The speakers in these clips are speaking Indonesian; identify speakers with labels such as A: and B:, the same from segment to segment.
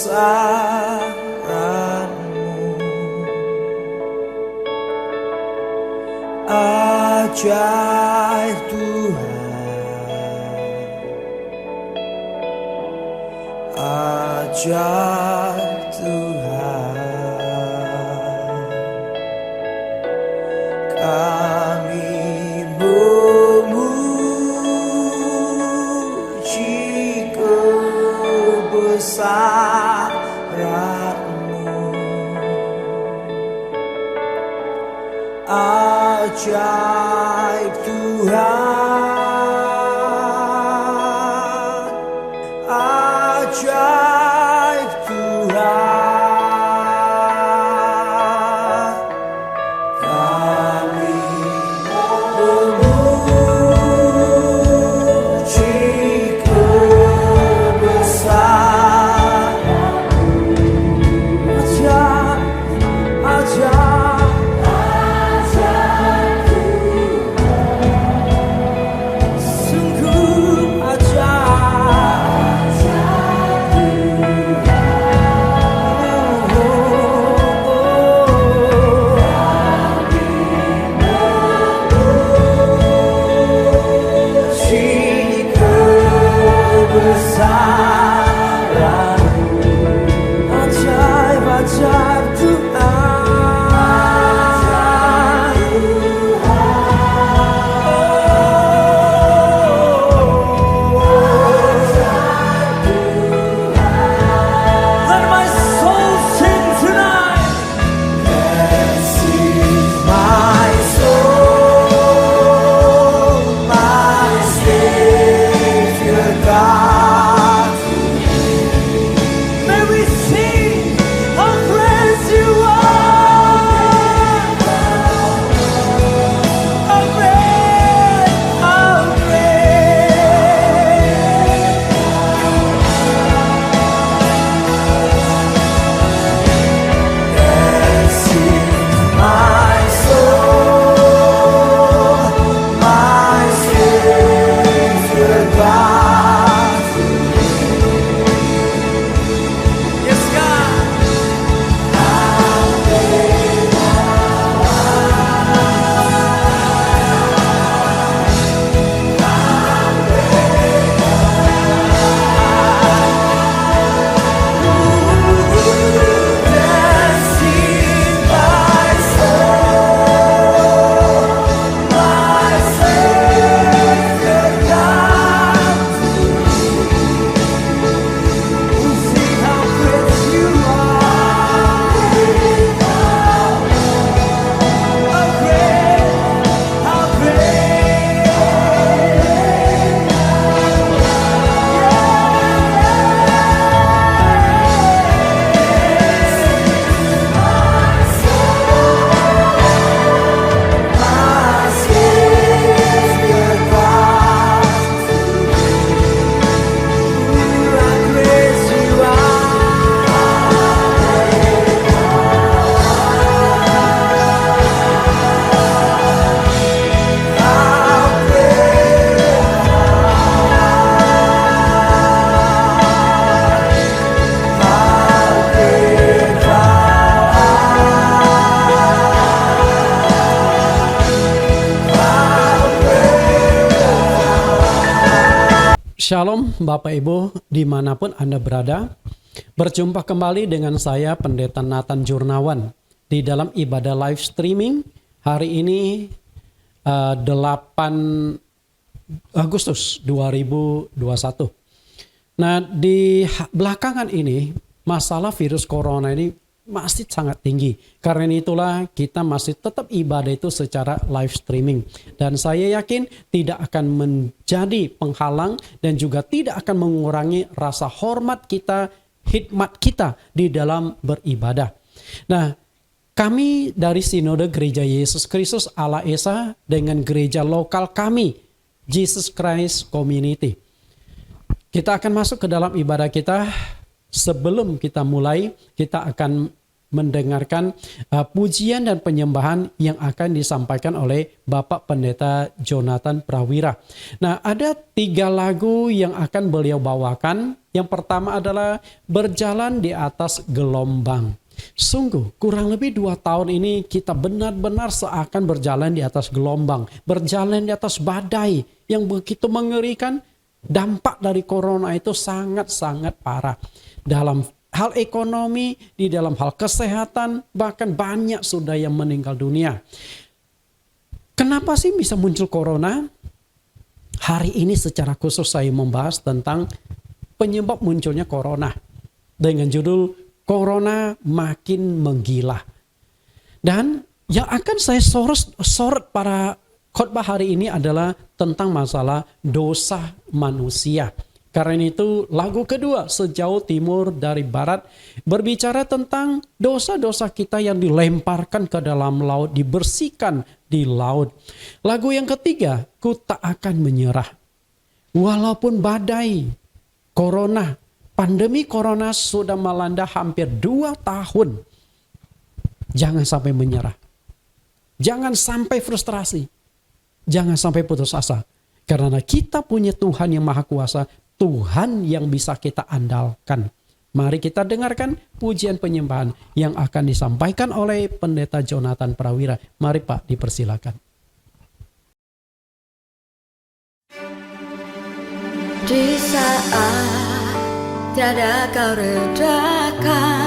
A: kebesaran-Mu. Ajaib Tuhan, ajaib Tuhan, kami memuji kebesaran-Mu. Ajaib Tuhan, ajaib Tuhan, kami memuji kebesaran-Mu.
B: Shalom Bapak Ibu dimanapun Anda berada. Berjumpa kembali dengan saya Pendeta Nathan Jurnawan di dalam ibadah live streaming hari ini 8 Agustus 2021. Nah, di belakangan ini masalah virus corona ini masih sangat tinggi. Karena itulah kita masih tetap ibadah itu secara live streaming. Dan saya yakin tidak akan menjadi penghalang dan juga tidak akan mengurangi rasa hormat kita, hikmat kita di dalam beribadah. Nah, kami dari Sinode Gereja Yesus Kristus Allah Esa dengan gereja lokal kami, Jesus Christ Community. Kita akan masuk ke dalam ibadah kita. Sebelum kita mulai, kita akan mendengarkan pujian dan penyembahan yang akan disampaikan oleh Bapak Pendeta Jonathan Prawira. Nah, ada 3 lagu yang akan beliau bawakan. Yang pertama adalah Berjalan di Atas Gelombang. Sungguh kurang lebih 2 tahun ini kita benar-benar seakan berjalan di atas gelombang, berjalan di atas badai yang begitu mengerikan. Dampak dari corona itu sangat-sangat parah. Dalam hal ekonomi, di dalam hal kesehatan, bahkan banyak sudah yang meninggal dunia. Kenapa sih bisa muncul corona? Hari ini secara khusus saya membahas tentang penyebab munculnya corona dengan judul Corona Makin Menggila. Dan yang akan saya sorot pada khotbah hari ini adalah tentang masalah dosa manusia. Karena itu lagu kedua, Sejauh Timur dari Barat, berbicara tentang dosa-dosa kita yang dilemparkan ke dalam laut, dibersihkan di laut. Lagu yang ketiga, Ku Tak Akan Menyerah. Walaupun badai, corona, pandemi corona sudah melanda hampir 2 tahun. Jangan sampai menyerah. Jangan sampai frustrasi. Jangan sampai putus asa. Karena kita punya Tuhan yang Maha Kuasa. Tuhan yang bisa kita andalkan. Mari kita dengarkan pujian penyembahan yang akan disampaikan oleh Pendeta Jonathan Prawira. Mari Pak, dipersilakan.
C: Di saat tiada kau redakan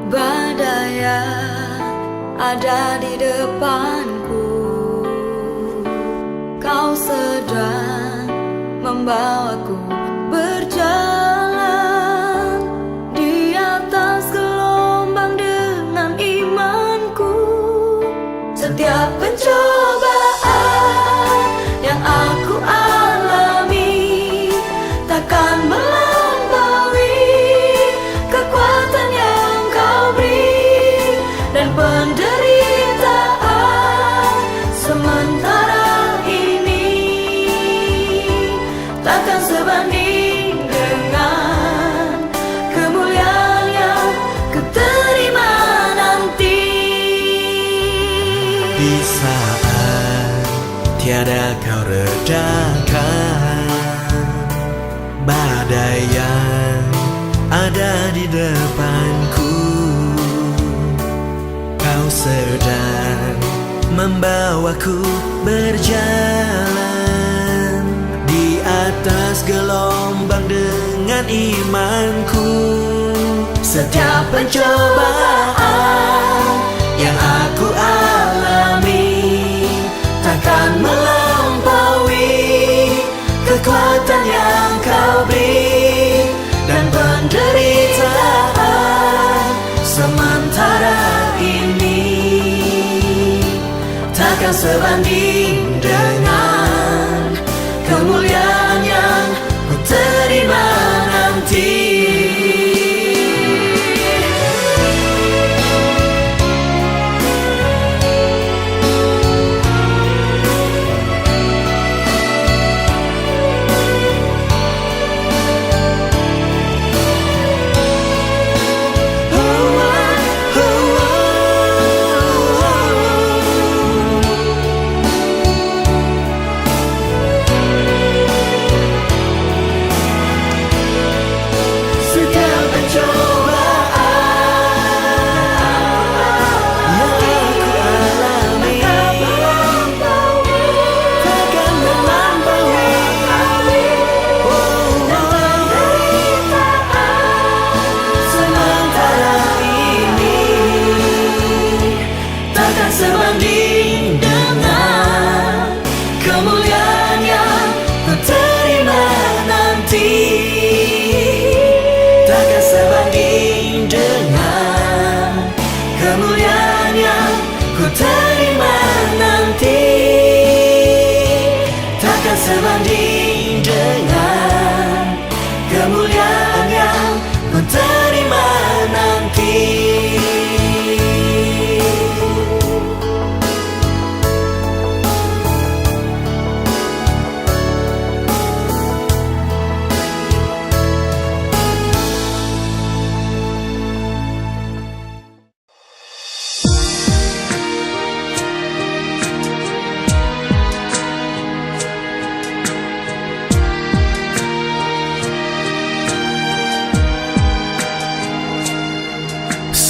C: badai yang ada di depanku, kau sedang membawaku berjalan di atas gelombang dengan imanku. Setiap pencobaan yang aku alami takkan melampaui kekuatan yang kau beri, dan penderitaan sementara ini takkan sebanding dengan kemuliaan yang kuterima nanti.
D: Di saat tiada kau redakan badai yang ada di depanku, kau sedang membawaku berjalan di atas gelombang dengan imanku. Setiap pencobaan yang aku alami takkan melampaui kekuatan yang kau beri, dan penderitaan sementara ini takkan sebanding dengan kemuliaan yang ku terima nanti.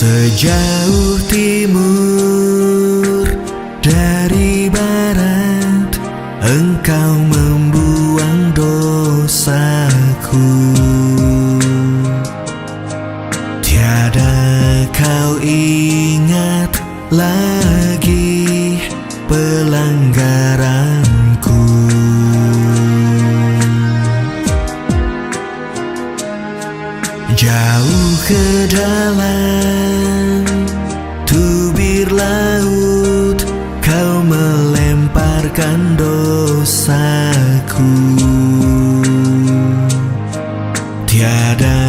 D: Sejauh timur dari barat, Engkau membuang dosaku. Tiada kau ingat lagi pelanggaranku. Jauh ke dalam tubir laut, kau melemparkan dosaku. Tiada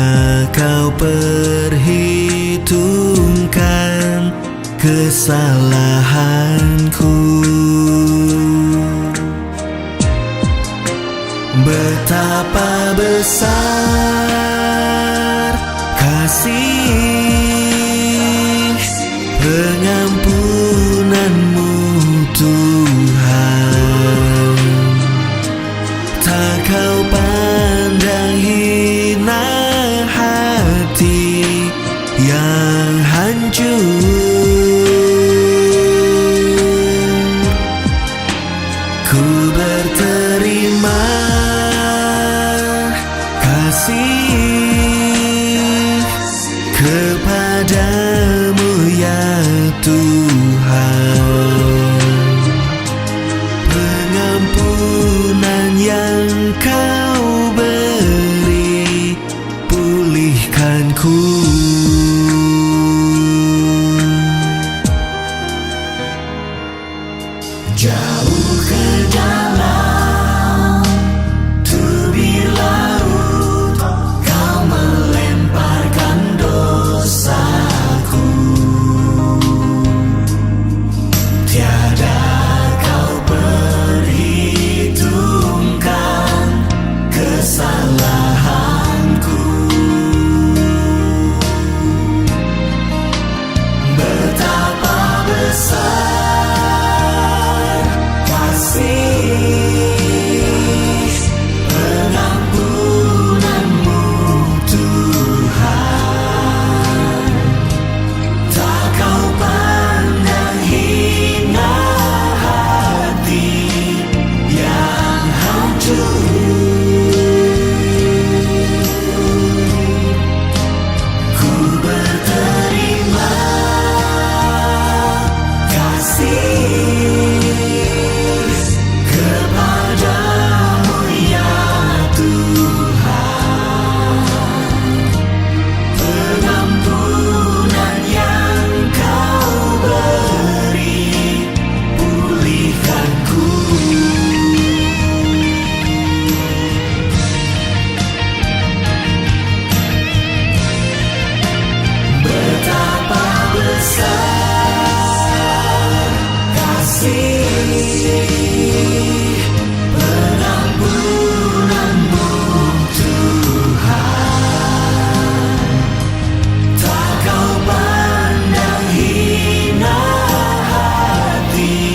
D: kau perhitungkan kesalahanku. Betapa besar kasih pengampunan-Mu, Tuhan. Tak kau pandang hina hati yang hancur. Ku berterima kasih kepadamu ya Tuhan. Pengampunan yang kau beri, pulihkanku. Jauh ke dalam tubir laut, kau melemparkan dosaku. Tiada kau perhitungkan kesalahanku. Betapa besar kasih pengampunan-Mu, Tuhan. Tak kau pandang hina hati yang hancur. Ku berterima kasih kepadamu ya Tuhan. Pengampunan yang kau beri, pulihkanku. Betapa besar kasih pengampunan-Mu, Tuhan. Tak kau pandang hina hati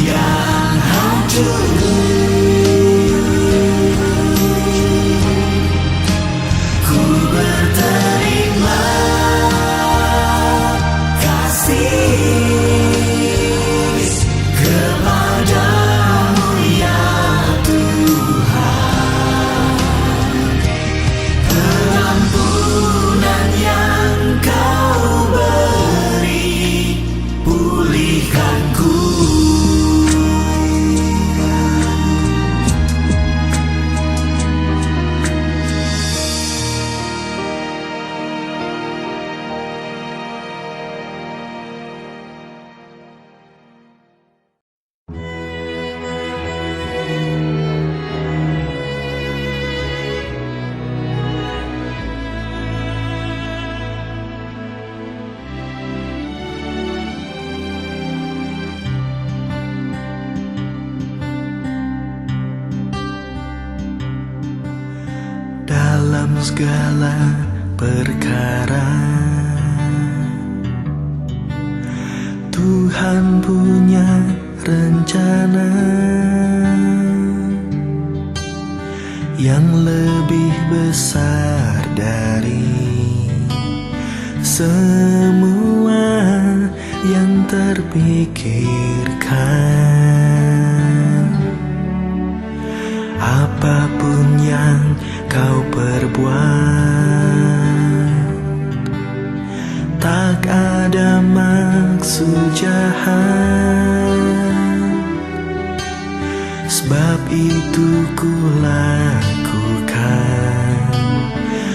D: yang hancur. Ku berterima kasih kepadamu ya Tuhan. Pengampunan yang kau beri, pulihkanku. Dalam segala perkara, Tuhan punya rencana yang lebih besar dari semua yang terpikirkan. Apapun yang kau perbuat, tak ada maksud jahat. Sebab itu ku lakukan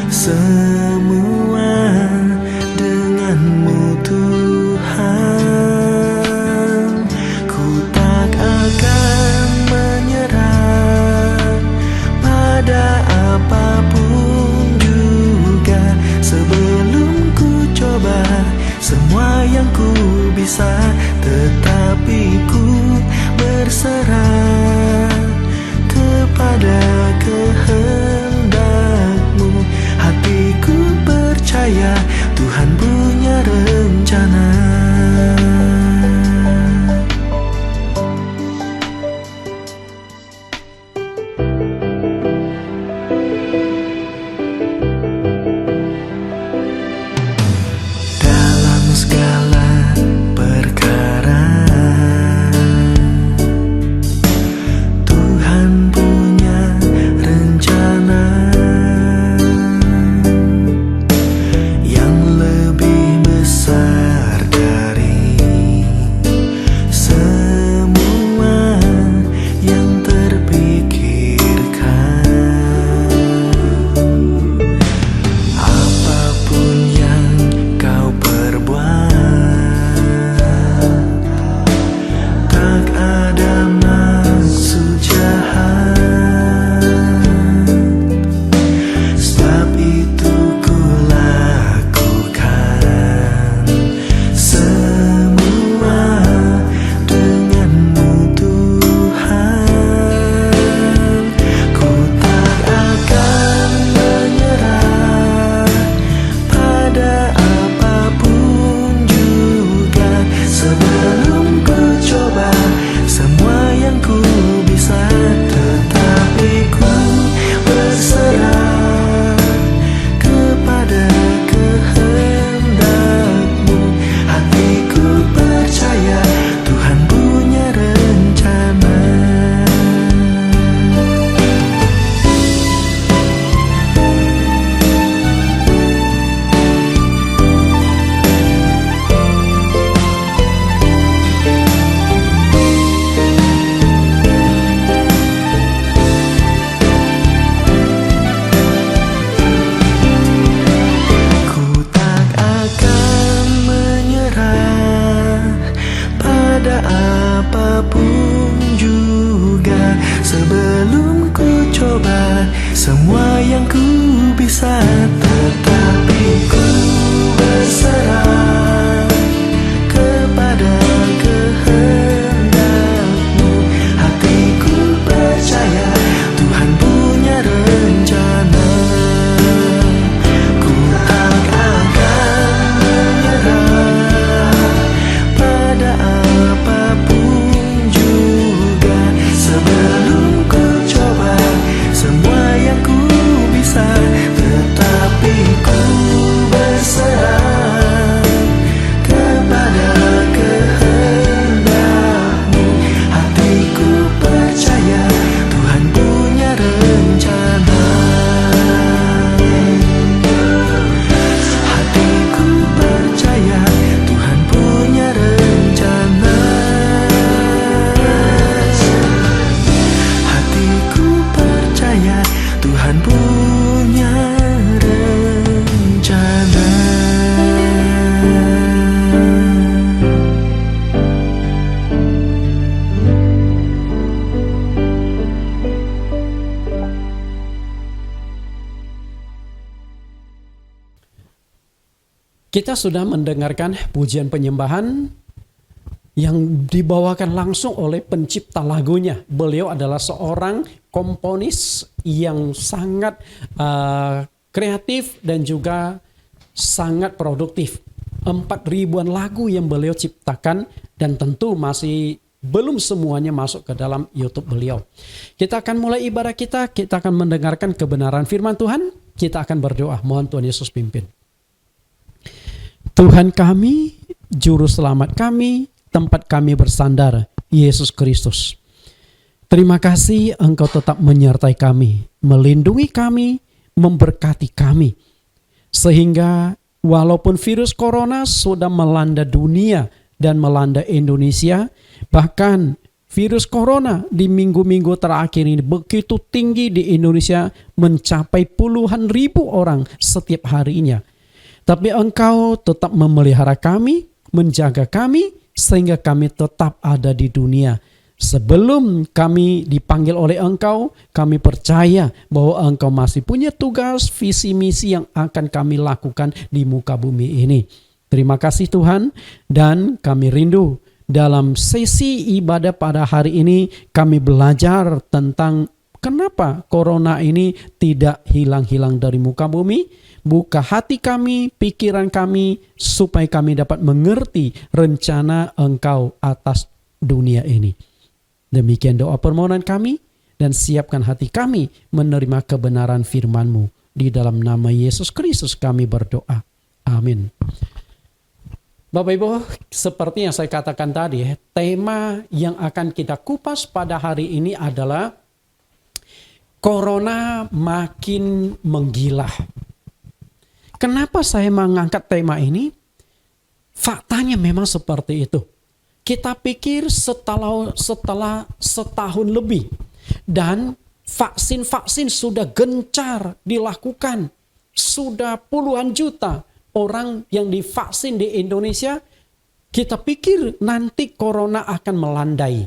D: semua denganmu Tuhan. Ku tak akan menyerah pada apapun juga, sebelum ku coba semua yang ku bisa, tetapi ku berserah kepada kehendak-Mu. Hatiku percaya Tuhan punya rencana. Dalam segala perkara Tuhan punya rencana yang lebih besar dari semua yang terpikirkan. Apapun yang kau perbuat, tak ada maksud jahat. Sebab itu ku lakukan semua denganmu Tuhan. Ku tak akan menyerah pada apapun juga, sebelum ku coba semua yang ku bisa, tetapi ku berserah kepada kehendak-Mu. Hatiku percaya Tuhan punya rencana. Ku tak akan menyerah pada apapun juga, sebelum ku coba semua yang ku bisa, tetapi ku berserah kepada kehendak-Mu. Hatiku percaya Tuhan punya rencana. Ku tak akan menyerah pada apapun juga, sebelum ku coba semua yang ku bisa, tetapi ku berserah kepada kehendak-Mu. Hatiku percaya Tuhan punya rencana. Hatiku percaya Tuhan punya rencana. Hatiku percaya Tuhan punya rencana.
B: Kita sudah mendengarkan pujian penyembahan yang dibawakan langsung oleh pencipta lagunya. Beliau adalah seorang komponis yang sangat kreatif dan juga sangat produktif. 4.000-an lagu yang beliau ciptakan, dan tentu masih belum semuanya masuk ke dalam YouTube beliau. Kita akan mulai ibadah kita akan mendengarkan kebenaran firman Tuhan, kita akan berdoa, mohon Tuhan Yesus pimpin. Tuhan kami, Juru Selamat kami, tempat kami bersandar, Yesus Kristus. Terima kasih Engkau tetap menyertai kami, melindungi kami, memberkati kami. Sehingga walaupun virus corona sudah melanda dunia dan melanda Indonesia, bahkan virus corona di minggu-minggu terakhir ini begitu tinggi di Indonesia, mencapai puluhan ribu orang setiap harinya. Tapi Engkau tetap memelihara kami, menjaga kami, sehingga kami tetap ada di dunia. Sebelum kami dipanggil oleh Engkau, kami percaya bahwa Engkau masih punya tugas, visi, misi yang akan kami lakukan di muka bumi ini. Terima kasih Tuhan, dan kami rindu dalam sesi ibadah pada hari ini kami belajar tentang kenapa corona ini tidak hilang-hilang dari muka bumi. Buka hati kami, pikiran kami, supaya kami dapat mengerti rencana Engkau atas dunia ini. Demikian doa permohonan kami, dan siapkan hati kami menerima kebenaran firman-Mu. Di dalam nama Yesus Kristus kami berdoa. Amin. Bapak Ibu, seperti yang saya katakan tadi, tema yang akan kita kupas pada hari ini adalah Corona makin menggila. Kenapa saya mengangkat tema ini? Faktanya memang seperti itu. Kita pikir setelah setahun lebih dan vaksin-vaksin sudah gencar dilakukan. Sudah puluhan juta orang yang divaksin di Indonesia. Kita pikir nanti corona akan melandai,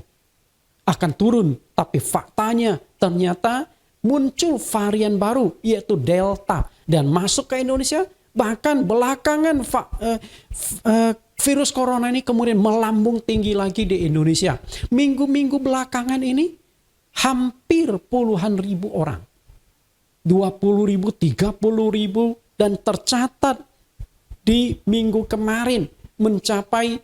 B: akan turun. Tapi faktanya ternyata muncul varian baru, yaitu Delta, dan masuk ke Indonesia. Bahkan belakangan virus corona ini kemudian melambung tinggi lagi di Indonesia. Minggu-minggu belakangan ini hampir puluhan ribu orang, 20.000, 30.000, dan tercatat di minggu kemarin mencapai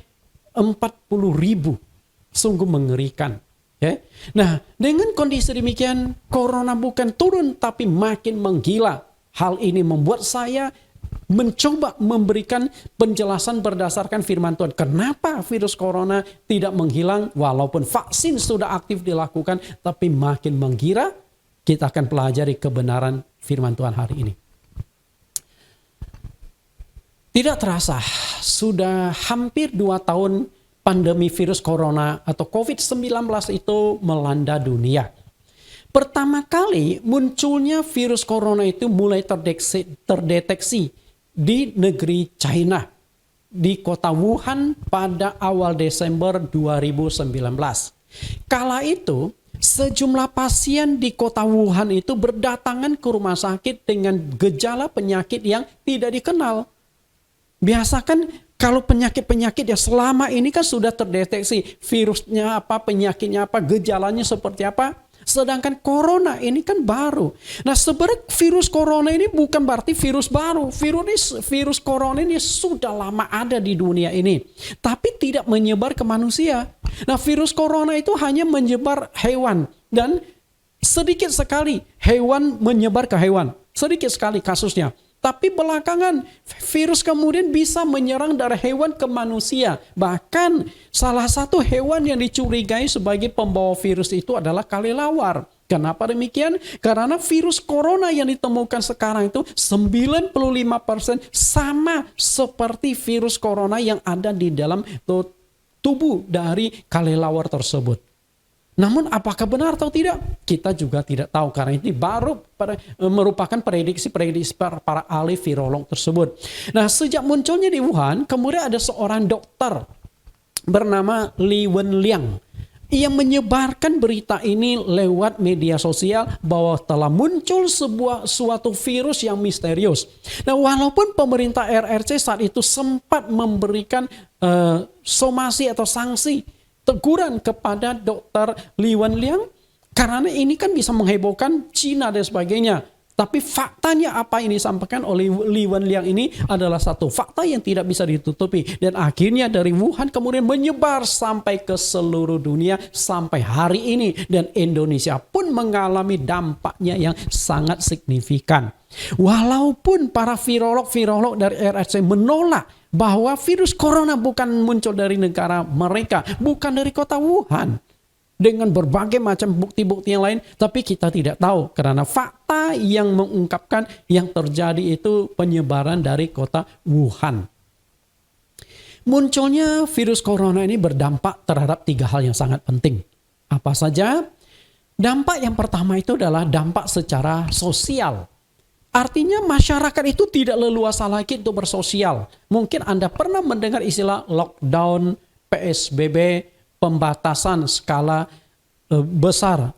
B: 40.000. Sungguh mengerikan. Okay. Nah, dengan kondisi demikian, corona bukan turun tapi makin menggila. Hal ini membuat saya mencoba memberikan penjelasan berdasarkan firman Tuhan. Kenapa virus corona tidak menghilang walaupun vaksin sudah aktif dilakukan, tapi makin menggila? Kita akan pelajari kebenaran firman Tuhan hari ini. Tidak terasa, sudah hampir 2 tahun pandemi virus corona atau COVID-19 itu melanda dunia. Pertama kali munculnya virus corona itu mulai terdeteksi di negeri China, di kota Wuhan pada awal Desember 2019. Kala itu sejumlah pasien di kota Wuhan itu berdatangan ke rumah sakit dengan gejala penyakit yang tidak dikenal. Biasakan kalau penyakit-penyakit ya selama ini kan sudah terdeteksi virusnya apa, penyakitnya apa, gejalanya seperti apa. Sedangkan corona ini kan baru. Nah, sebenarnya virus corona ini bukan berarti virus baru. Virus corona ini sudah lama ada di dunia ini, tapi tidak menyebar ke manusia. Nah, virus corona itu hanya menyebar hewan, dan sedikit sekali hewan menyebar ke hewan. Sedikit sekali kasusnya. Tapi belakangan virus kemudian bisa menyerang dari hewan ke manusia. Bahkan salah satu hewan yang dicurigai sebagai pembawa virus itu adalah kelelawar. Kenapa demikian? Karena virus corona yang ditemukan sekarang itu 95% sama seperti virus corona yang ada di dalam tubuh dari kelelawar tersebut. Namun apakah benar atau tidak? Kita juga tidak tahu, karena ini baru merupakan prediksi-prediksi para ahli virolog tersebut. Nah, sejak munculnya di Wuhan, kemudian ada seorang dokter bernama Li Wenliang. Ia menyebarkan berita ini lewat media sosial bahwa telah muncul suatu virus yang misterius. Nah, walaupun pemerintah RRC saat itu sempat memberikan somasi atau sanksi, teguran kepada dokter Li Wenliang, karena ini kan bisa menghebohkan Cina dan sebagainya. Tapi faktanya apa yang disampaikan oleh Li Wenliang ini adalah satu fakta yang tidak bisa ditutupi. Dan akhirnya dari Wuhan kemudian menyebar sampai ke seluruh dunia sampai hari ini. Dan Indonesia pun mengalami dampaknya yang sangat signifikan. Walaupun para virolog dari RRC menolak bahwa virus corona bukan muncul dari negara mereka, bukan dari kota Wuhan. Dengan berbagai macam bukti-bukti yang lain, tapi kita tidak tahu karena fakta yang mengungkapkan yang terjadi itu penyebaran dari kota Wuhan. Munculnya virus corona ini berdampak terhadap 3 hal yang sangat penting. Apa saja? Dampak yang pertama itu adalah dampak secara sosial. Artinya masyarakat itu tidak leluasa lagi untuk bersosial. Mungkin Anda pernah mendengar istilah lockdown, PSBB, pembatasan skala besar.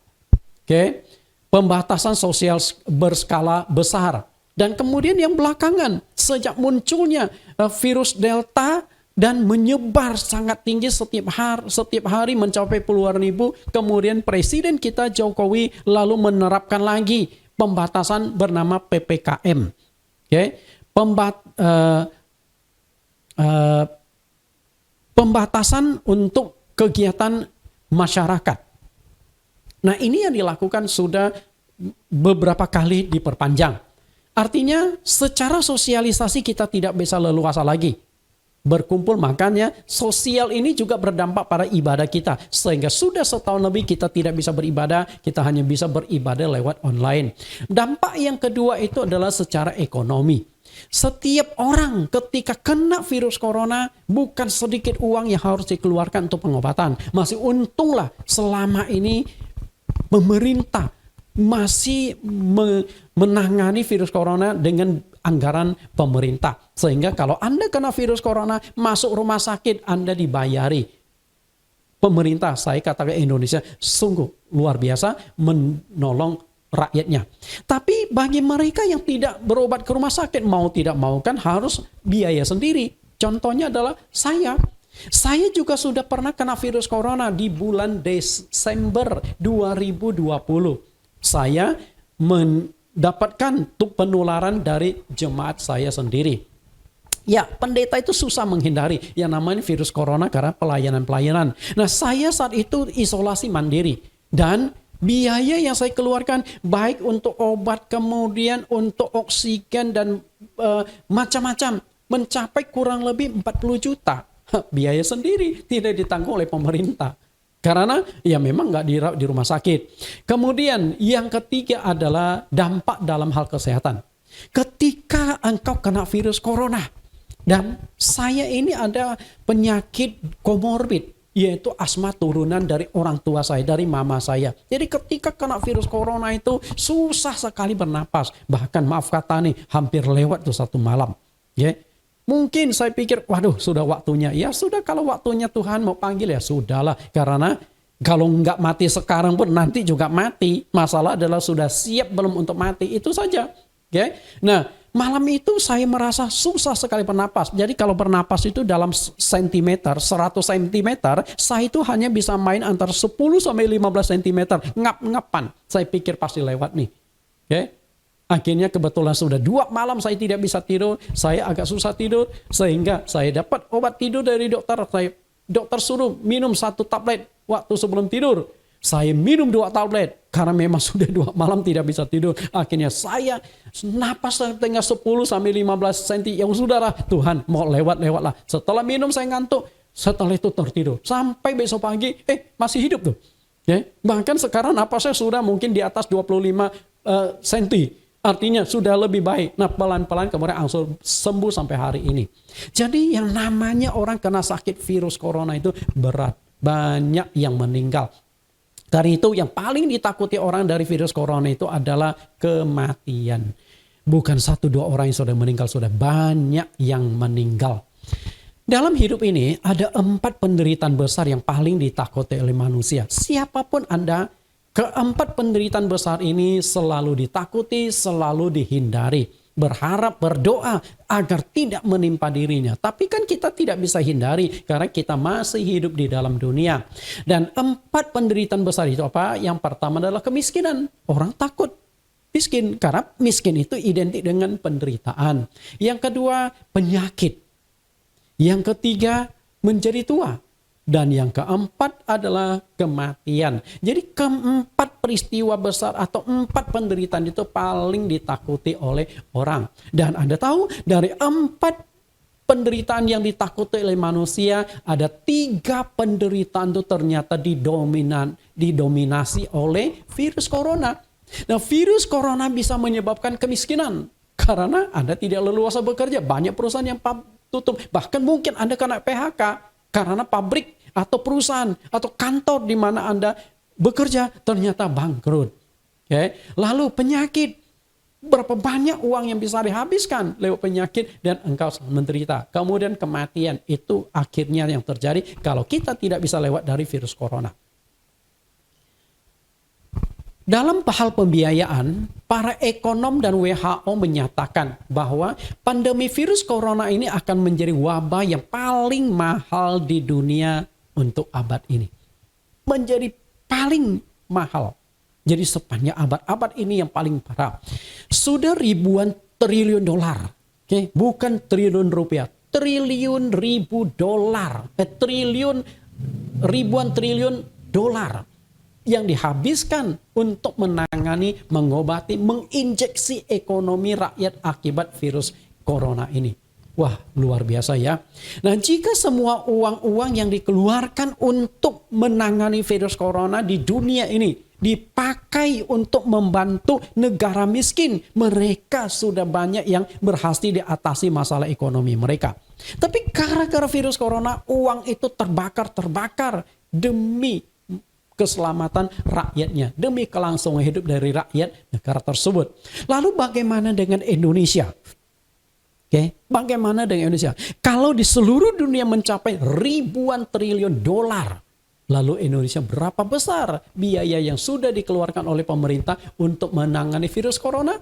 B: Oke. Pembatasan sosial berskala besar. Dan kemudian yang belakangan sejak munculnya virus Delta dan menyebar sangat tinggi setiap hari mencapai puluhan ribu, kemudian Presiden kita Jokowi lalu menerapkan lagi pembatasan bernama PPKM. Oke. Pembatasan untuk kegiatan masyarakat. Nah, ini yang dilakukan sudah beberapa kali diperpanjang. Artinya secara sosialisasi kita tidak bisa leluasa lagi berkumpul, makanya sosial ini juga berdampak pada ibadah kita. Sehingga sudah setahun lebih kita tidak bisa beribadah, kita hanya bisa beribadah lewat online. Dampak yang kedua itu adalah secara ekonomi. Setiap orang ketika kena virus corona bukan sedikit uang yang harus dikeluarkan untuk pengobatan. Masih untunglah selama ini pemerintah masih menangani virus corona dengan anggaran pemerintah. Sehingga kalau Anda kena virus corona masuk rumah sakit Anda dibayari. Pemerintah, saya katakan Indonesia sungguh luar biasa menolong rakyatnya. Tapi bagi mereka yang tidak berobat ke rumah sakit, mau tidak mau kan harus biaya sendiri. Contohnya adalah saya. Saya juga sudah pernah kena virus corona di bulan Desember 2020. Saya mendapatkan penularan dari jemaat saya sendiri. Ya, pendeta itu susah menghindari yang namanya virus corona karena pelayanan-pelayanan. Nah, saya saat itu isolasi mandiri. Dan biaya yang saya keluarkan baik untuk obat, kemudian untuk oksigen dan macam-macam mencapai kurang lebih 40 juta. Biaya sendiri tidak ditanggung oleh pemerintah. Karena ya memang nggak dirawat di rumah sakit. Kemudian yang ketiga adalah dampak dalam hal kesehatan. Ketika engkau kena virus corona dan saya ini ada penyakit komorbid, yaitu asma turunan dari orang tua saya, dari mama saya. Jadi ketika kena virus corona itu susah sekali bernapas. Bahkan maaf kata nih, hampir lewat tuh satu malam. Ya. Mungkin saya pikir, waduh sudah waktunya. Ya sudah, kalau waktunya Tuhan mau panggil ya sudahlah. Karena kalau nggak mati sekarang pun nanti juga mati. Masalah adalah sudah siap belum untuk mati, itu saja. Ya. Nah, malam itu saya merasa susah sekali bernapas. Jadi kalau bernapas itu dalam sentimeter, 100 cm, saya itu hanya bisa main antara 10 sampai 15 cm. Ngap-ngapan. Saya pikir pasti lewat nih. Okay. Akhirnya kebetulan sudah 2 malam saya tidak bisa tidur. Saya agak susah tidur. Sehingga saya dapat obat tidur dari dokter. Dokter suruh minum 1 tablet waktu sebelum tidur. Saya minum 2 tablet karena memang sudah 2 malam tidak bisa tidur. Akhirnya saya napas setengah 10 sampai 15 cm. Ya saudara, Tuhan mau lewat-lewatlah. Setelah minum saya ngantuk. Setelah itu tertidur. Sampai besok pagi, masih hidup tuh. Okay? Bahkan sekarang napasnya sudah mungkin di atas 25 cm. Artinya sudah lebih baik. Nah, pelan-pelan kemudian angsur sembuh sampai hari ini. Jadi yang namanya orang kena sakit virus corona itu berat. Banyak yang meninggal. Dari itu yang paling ditakuti orang dari virus corona itu adalah kematian. Bukan 1-2 orang yang sudah meninggal, sudah banyak yang meninggal. Dalam hidup ini ada 4 penderitaan besar yang paling ditakuti oleh manusia. Siapapun Anda, keempat penderitaan besar ini selalu ditakuti, selalu dihindari. Berharap, berdoa agar tidak menimpa dirinya. Tapi kan kita tidak bisa hindari karena kita masih hidup di dalam dunia. Dan 4 penderitaan besar itu apa? Yang pertama adalah kemiskinan. Orang takut. miskin. Karena miskin itu identik dengan penderitaan. Yang kedua, penyakit. Yang ketiga, menjadi tua. Dan yang keempat adalah kematian. Jadi keempat peristiwa besar atau 4 penderitaan itu paling ditakuti oleh orang. Dan Anda tahu dari 4 penderitaan yang ditakuti oleh manusia, ada 3 penderitaan itu ternyata didominasi oleh virus corona. Nah, virus corona bisa menyebabkan kemiskinan karena Anda tidak leluasa bekerja. Banyak perusahaan yang tutup. Bahkan mungkin Anda kena PHK karena pabrik atau perusahaan atau kantor di mana Anda bekerja ternyata bangkrut. Okay. Lalu penyakit. Berapa banyak uang yang bisa dihabiskan lewat penyakit dan engkau menderita. Kemudian kematian itu akhirnya yang terjadi kalau kita tidak bisa lewat dari virus corona. Dalam hal pembiayaan, para ekonom dan WHO menyatakan bahwa pandemi virus corona ini akan menjadi wabah yang paling mahal di dunia untuk abad ini. Menjadi paling mahal. Jadi sepanjang abad ini yang paling parah. Sudah ribuan triliun dolar. Okay? Bukan triliun rupiah. Triliun ribu dolar. Ribuan triliun dolar. Yang dihabiskan untuk menangani, mengobati, menginjeksi ekonomi rakyat akibat virus corona ini. Wah, luar biasa ya. Nah, jika semua uang-uang yang dikeluarkan untuk menangani virus corona di dunia ini dipakai untuk membantu negara miskin, mereka sudah banyak yang berhasil diatasi masalah ekonomi mereka. Tapi gara-gara virus corona, uang itu terbakar demi keselamatan rakyatnya, demi kelangsungan hidup dari rakyat negara tersebut. Lalu bagaimana dengan Indonesia? Oke, bagaimana dengan Indonesia? Kalau di seluruh dunia mencapai ribuan triliun dolar, lalu Indonesia berapa besar biaya yang sudah dikeluarkan oleh pemerintah untuk menangani virus corona?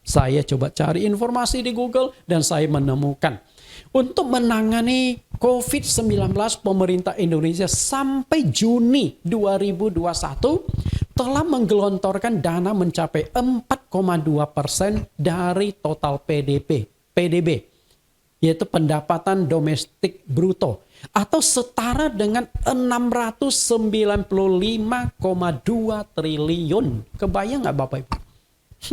B: Saya coba cari informasi di Google dan saya menemukan untuk menangani COVID-19 pemerintah Indonesia sampai Juni 2021 telah menggelontorkan dana mencapai 4,2% dari total PDB, yaitu pendapatan domestik bruto, atau setara dengan 695,2 triliun. Kebayang nggak Bapak Ibu?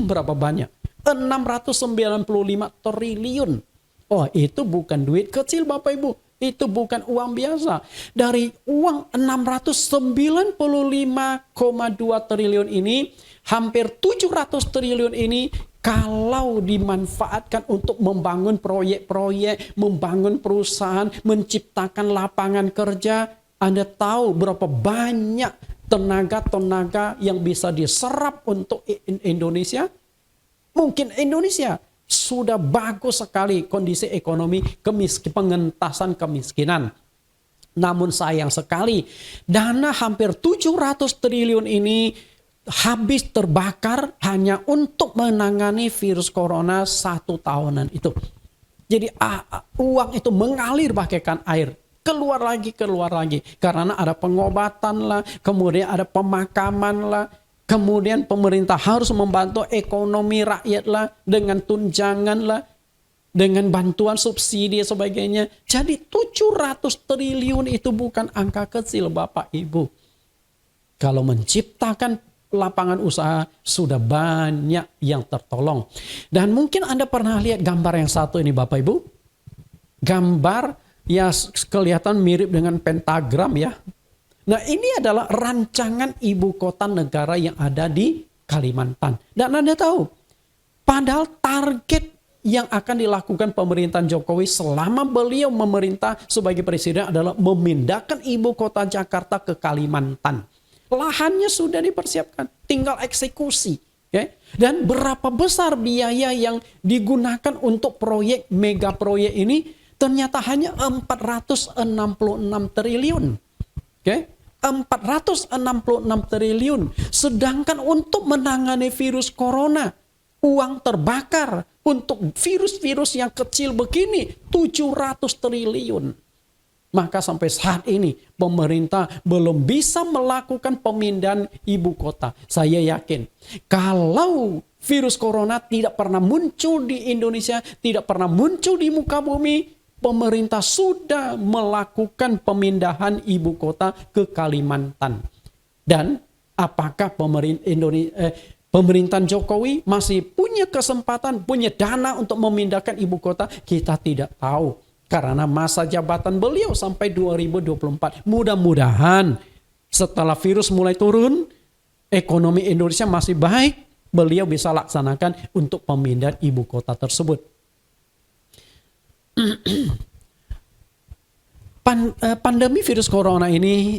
B: Berapa banyak? 695 triliun. Oh, itu bukan duit kecil Bapak Ibu. Itu bukan uang biasa. Dari uang 695,2 triliun ini, hampir 700 triliun ini kalau dimanfaatkan untuk membangun proyek-proyek, membangun perusahaan, menciptakan lapangan kerja, Anda tahu berapa banyak tenaga-tenaga yang bisa diserap untuk Indonesia? Mungkin Indonesia sudah bagus sekali kondisi ekonomi, pengentasan kemiskinan. Namun sayang sekali, dana hampir 700 triliun ini habis terbakar hanya untuk menangani virus corona 1 tahunan itu. Jadi uang itu mengalir bagaikan air. Keluar lagi. Karena ada pengobatan lah, kemudian ada pemakaman lah. Kemudian pemerintah harus membantu ekonomi rakyat lah dengan tunjangan lah, dengan bantuan subsidi dan sebagainya. Jadi 700 triliun itu bukan angka kecil Bapak Ibu. Kalau menciptakan lapangan usaha sudah banyak yang tertolong. Dan mungkin Anda pernah lihat gambar yang satu ini Bapak Ibu. Gambar ya kelihatan mirip dengan pentagram ya. Nah, ini adalah rancangan ibu kota negara yang ada di Kalimantan. Dan Anda tahu, padahal target yang akan dilakukan pemerintahan Jokowi selama beliau memerintah sebagai presiden adalah memindahkan ibu kota Jakarta ke Kalimantan. Lahannya sudah dipersiapkan, tinggal eksekusi. Okay? Dan berapa besar biaya yang digunakan untuk proyek, mega proyek ini? Ternyata hanya 466 triliun. Okay? 466 triliun. Sedangkan untuk menangani virus corona, uang terbakar untuk virus-virus yang kecil begini 700 triliun. Maka sampai saat ini pemerintah belum bisa melakukan pemindahan ibu kota. Saya yakin kalau virus corona tidak pernah muncul di Indonesia, tidak pernah muncul di muka bumi, pemerintah sudah melakukan pemindahan ibu kota ke Kalimantan. Dan apakah pemerintahan Jokowi masih punya kesempatan, punya dana untuk memindahkan ibu kota? Kita tidak tahu. Karena masa jabatan beliau sampai 2024. Mudah-mudahan setelah virus mulai turun, ekonomi Indonesia masih baik, beliau bisa laksanakan untuk pemindahan ibu kota tersebut. Pandemi virus corona ini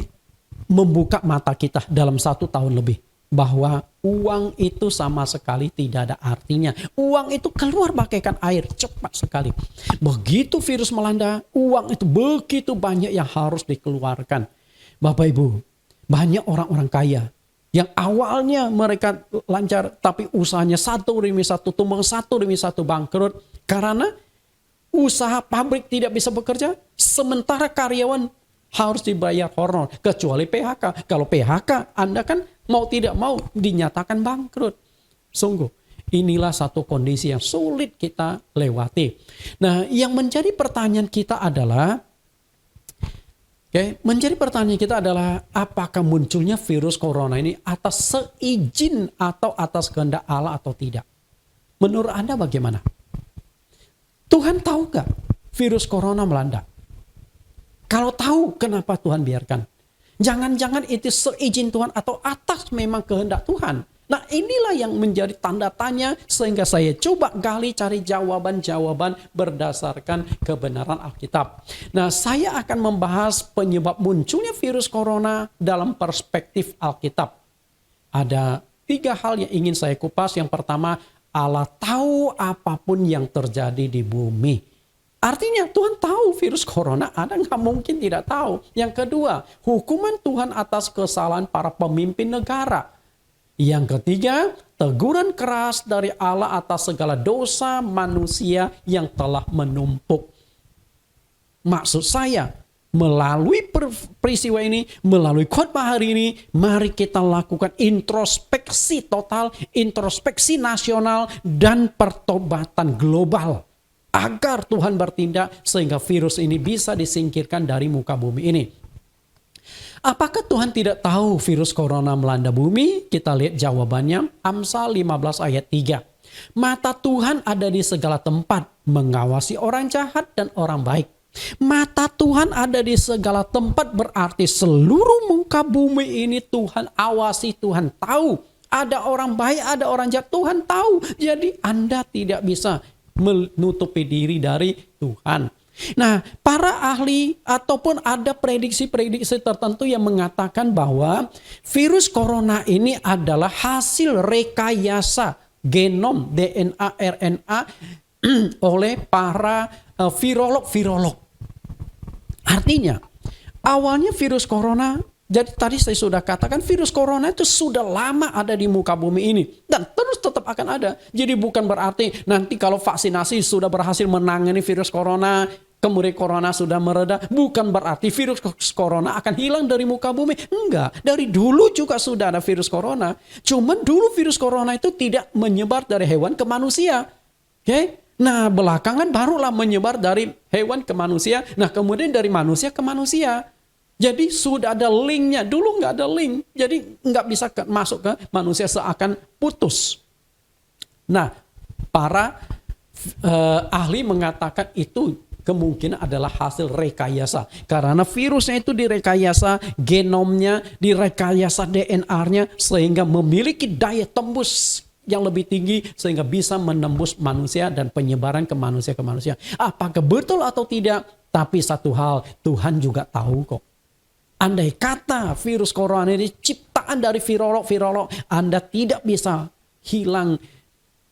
B: membuka mata kita dalam 1 tahun lebih. Bahwa uang itu sama sekali tidak ada artinya. Uang itu keluar bagaikan air cepat sekali. Begitu virus melanda, uang itu begitu banyak yang harus dikeluarkan. Bapak Ibu, banyak orang-orang kaya yang awalnya mereka lancar, tapi usahanya satu demi satu tumbang, satu demi satu bangkrut. Karena usaha pabrik tidak bisa bekerja, sementara karyawan harus dibayar honor, kecuali PHK. Kalau PHK, Anda kan mau tidak mau dinyatakan bangkrut. Sungguh, inilah satu kondisi yang sulit kita lewati. Nah, yang menjadi pertanyaan kita adalah, apakah munculnya virus corona ini atas seizin atau atas kehendak Allah atau tidak? Menurut Anda bagaimana? Tuhan tahu gak virus corona melanda? Kalau tahu, kenapa Tuhan biarkan? Jangan-jangan itu seizin Tuhan atau atas memang kehendak Tuhan. Nah, inilah yang menjadi tanda tanya sehingga saya coba gali cari jawaban-jawaban berdasarkan kebenaran Alkitab. Nah, saya akan membahas penyebab munculnya virus corona dalam perspektif Alkitab. Ada 3 hal yang ingin saya kupas. Yang pertama, Allah tahu apapun yang terjadi di bumi. Artinya Tuhan tahu virus corona ada, nggak mungkin tidak tahu. Yang kedua, hukuman Tuhan atas kesalahan para pemimpin negara. Yang ketiga, teguran keras dari Allah atas segala dosa manusia yang telah menumpuk. Maksud saya, melalui peristiwa ini, melalui khotbah hari ini, mari kita lakukan introspeksi total, introspeksi nasional, dan pertobatan global. Agar Tuhan bertindak sehingga virus ini bisa disingkirkan dari muka bumi ini. Apakah Tuhan tidak tahu virus corona melanda bumi? Kita lihat jawabannya. Amsal 15 ayat 3. Mata Tuhan ada di segala tempat, mengawasi orang jahat dan orang baik. Mata Tuhan ada di segala tempat berarti seluruh muka bumi ini Tuhan awasi, Tuhan tahu. Ada orang baik, ada orang jahat, Tuhan tahu. Jadi Anda tidak bisa menutupi diri dari Tuhan. Nah, para ahli ataupun ada prediksi-prediksi tertentu yang mengatakan bahwa virus corona ini adalah hasil rekayasa genom DNA RNA oleh para virolog. Artinya, awalnya virus corona, jadi tadi saya sudah katakan virus corona itu sudah lama ada di muka bumi ini. Dan terus tetap akan ada. Jadi bukan berarti nanti kalau vaksinasi sudah berhasil menangani virus corona, kemudian corona sudah mereda, bukan berarti virus corona akan hilang dari muka bumi. Enggak, dari dulu juga sudah ada virus corona. Cuman dulu virus corona itu tidak menyebar dari hewan ke manusia. Oke? Nah, belakangan barulah menyebar dari hewan ke manusia. Nah, kemudian dari manusia ke manusia. Jadi sudah ada linknya. Dulu nggak ada link. Jadi nggak bisa masuk ke manusia, seakan putus. Nah, para ahli mengatakan itu kemungkinan adalah hasil rekayasa. Karena virusnya itu direkayasa, genomnya direkayasa, DNA-nya, sehingga memiliki daya tembus yang lebih tinggi sehingga bisa menembus manusia dan penyebaran ke manusia. Apakah betul atau tidak? Tapi satu hal, Tuhan juga tahu kok. Andai kata virus corona ini ciptaan dari virolog, Anda tidak bisa hilang,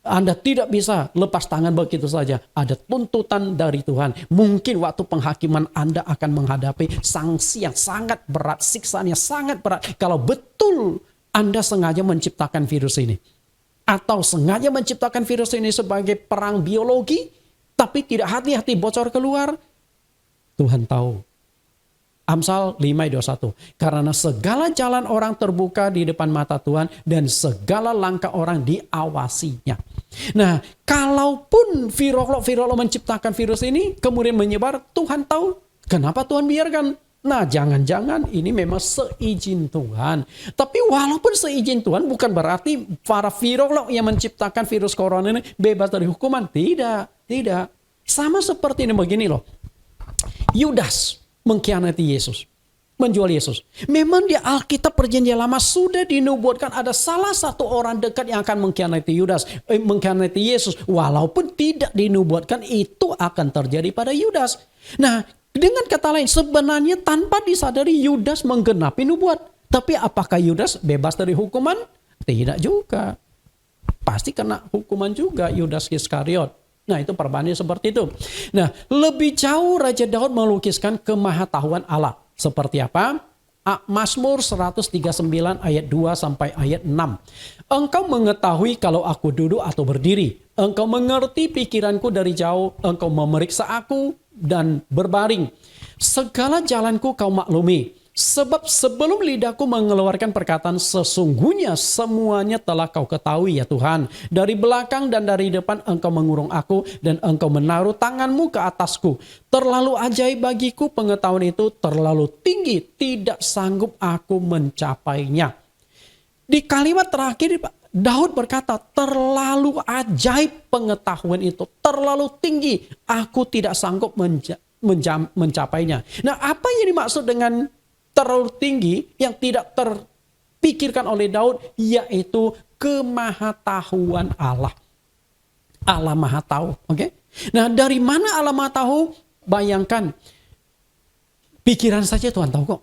B: Anda tidak bisa lepas tangan begitu saja. Ada tuntutan dari Tuhan. Mungkin waktu penghakiman Anda akan menghadapi sanksi yang sangat berat, siksaan yang sangat berat. Kalau betul Anda sengaja menciptakan virus ini. Atau sengaja menciptakan virus ini sebagai perang biologi, tapi tidak hati-hati bocor keluar. Tuhan tahu. Amsal 5:21. Karena segala jalan orang terbuka di depan mata Tuhan dan segala langkah orang diawasinya. Nah, kalaupun virolog menciptakan virus ini kemudian menyebar, Tuhan tahu. Kenapa Tuhan biarkan? Nah, jangan-jangan ini memang seizin Tuhan. Tapi walaupun seizin Tuhan bukan berarti para virolog yang menciptakan virus corona ini bebas dari hukuman. Tidak. Sama seperti ini begini loh. Yudas mengkhianati Yesus, menjual Yesus. Memang di Alkitab Perjanjian Lama sudah dinubuatkan ada salah satu orang dekat yang akan mengkhianati Yesus. Walaupun tidak dinubuatkan itu akan terjadi pada Yudas. Nah, dengan kata lain sebenarnya tanpa disadari Yudas menggenapi nubuat. Tapi apakah Yudas bebas dari hukuman? Tidak juga. Pasti kena hukuman juga Yudas Iskariot. Nah, itu perbannya seperti itu. Nah, lebih jauh Raja Daud melukiskan kemahatauan Allah. Seperti apa? Mazmur 139 ayat 2 sampai ayat 6. Engkau mengetahui kalau aku duduk atau berdiri. Engkau mengerti pikiranku dari jauh. Engkau memeriksa aku dan berbaring. Segala jalanku kau maklumi. Sebab sebelum lidahku mengeluarkan perkataan, sesungguhnya semuanya telah kau ketahui ya Tuhan. Dari belakang dan dari depan engkau mengurung aku dan engkau menaruh tanganmu ke atasku. Terlalu ajaib bagiku pengetahuan itu, terlalu tinggi, tidak sanggup aku mencapainya. Di kalimat terakhir Daud berkata, terlalu ajaib pengetahuan itu, terlalu tinggi, aku tidak sanggup mencapainya. Nah, apa yang dimaksud dengan terlalu tinggi yang tidak terpikirkan oleh Daud, yaitu kemahatauan Allah. Allah Maha Tahu, oke? Nah, dari mana Allah Maha Tahu? Bayangkan, pikiran saja Tuhan tahu kok.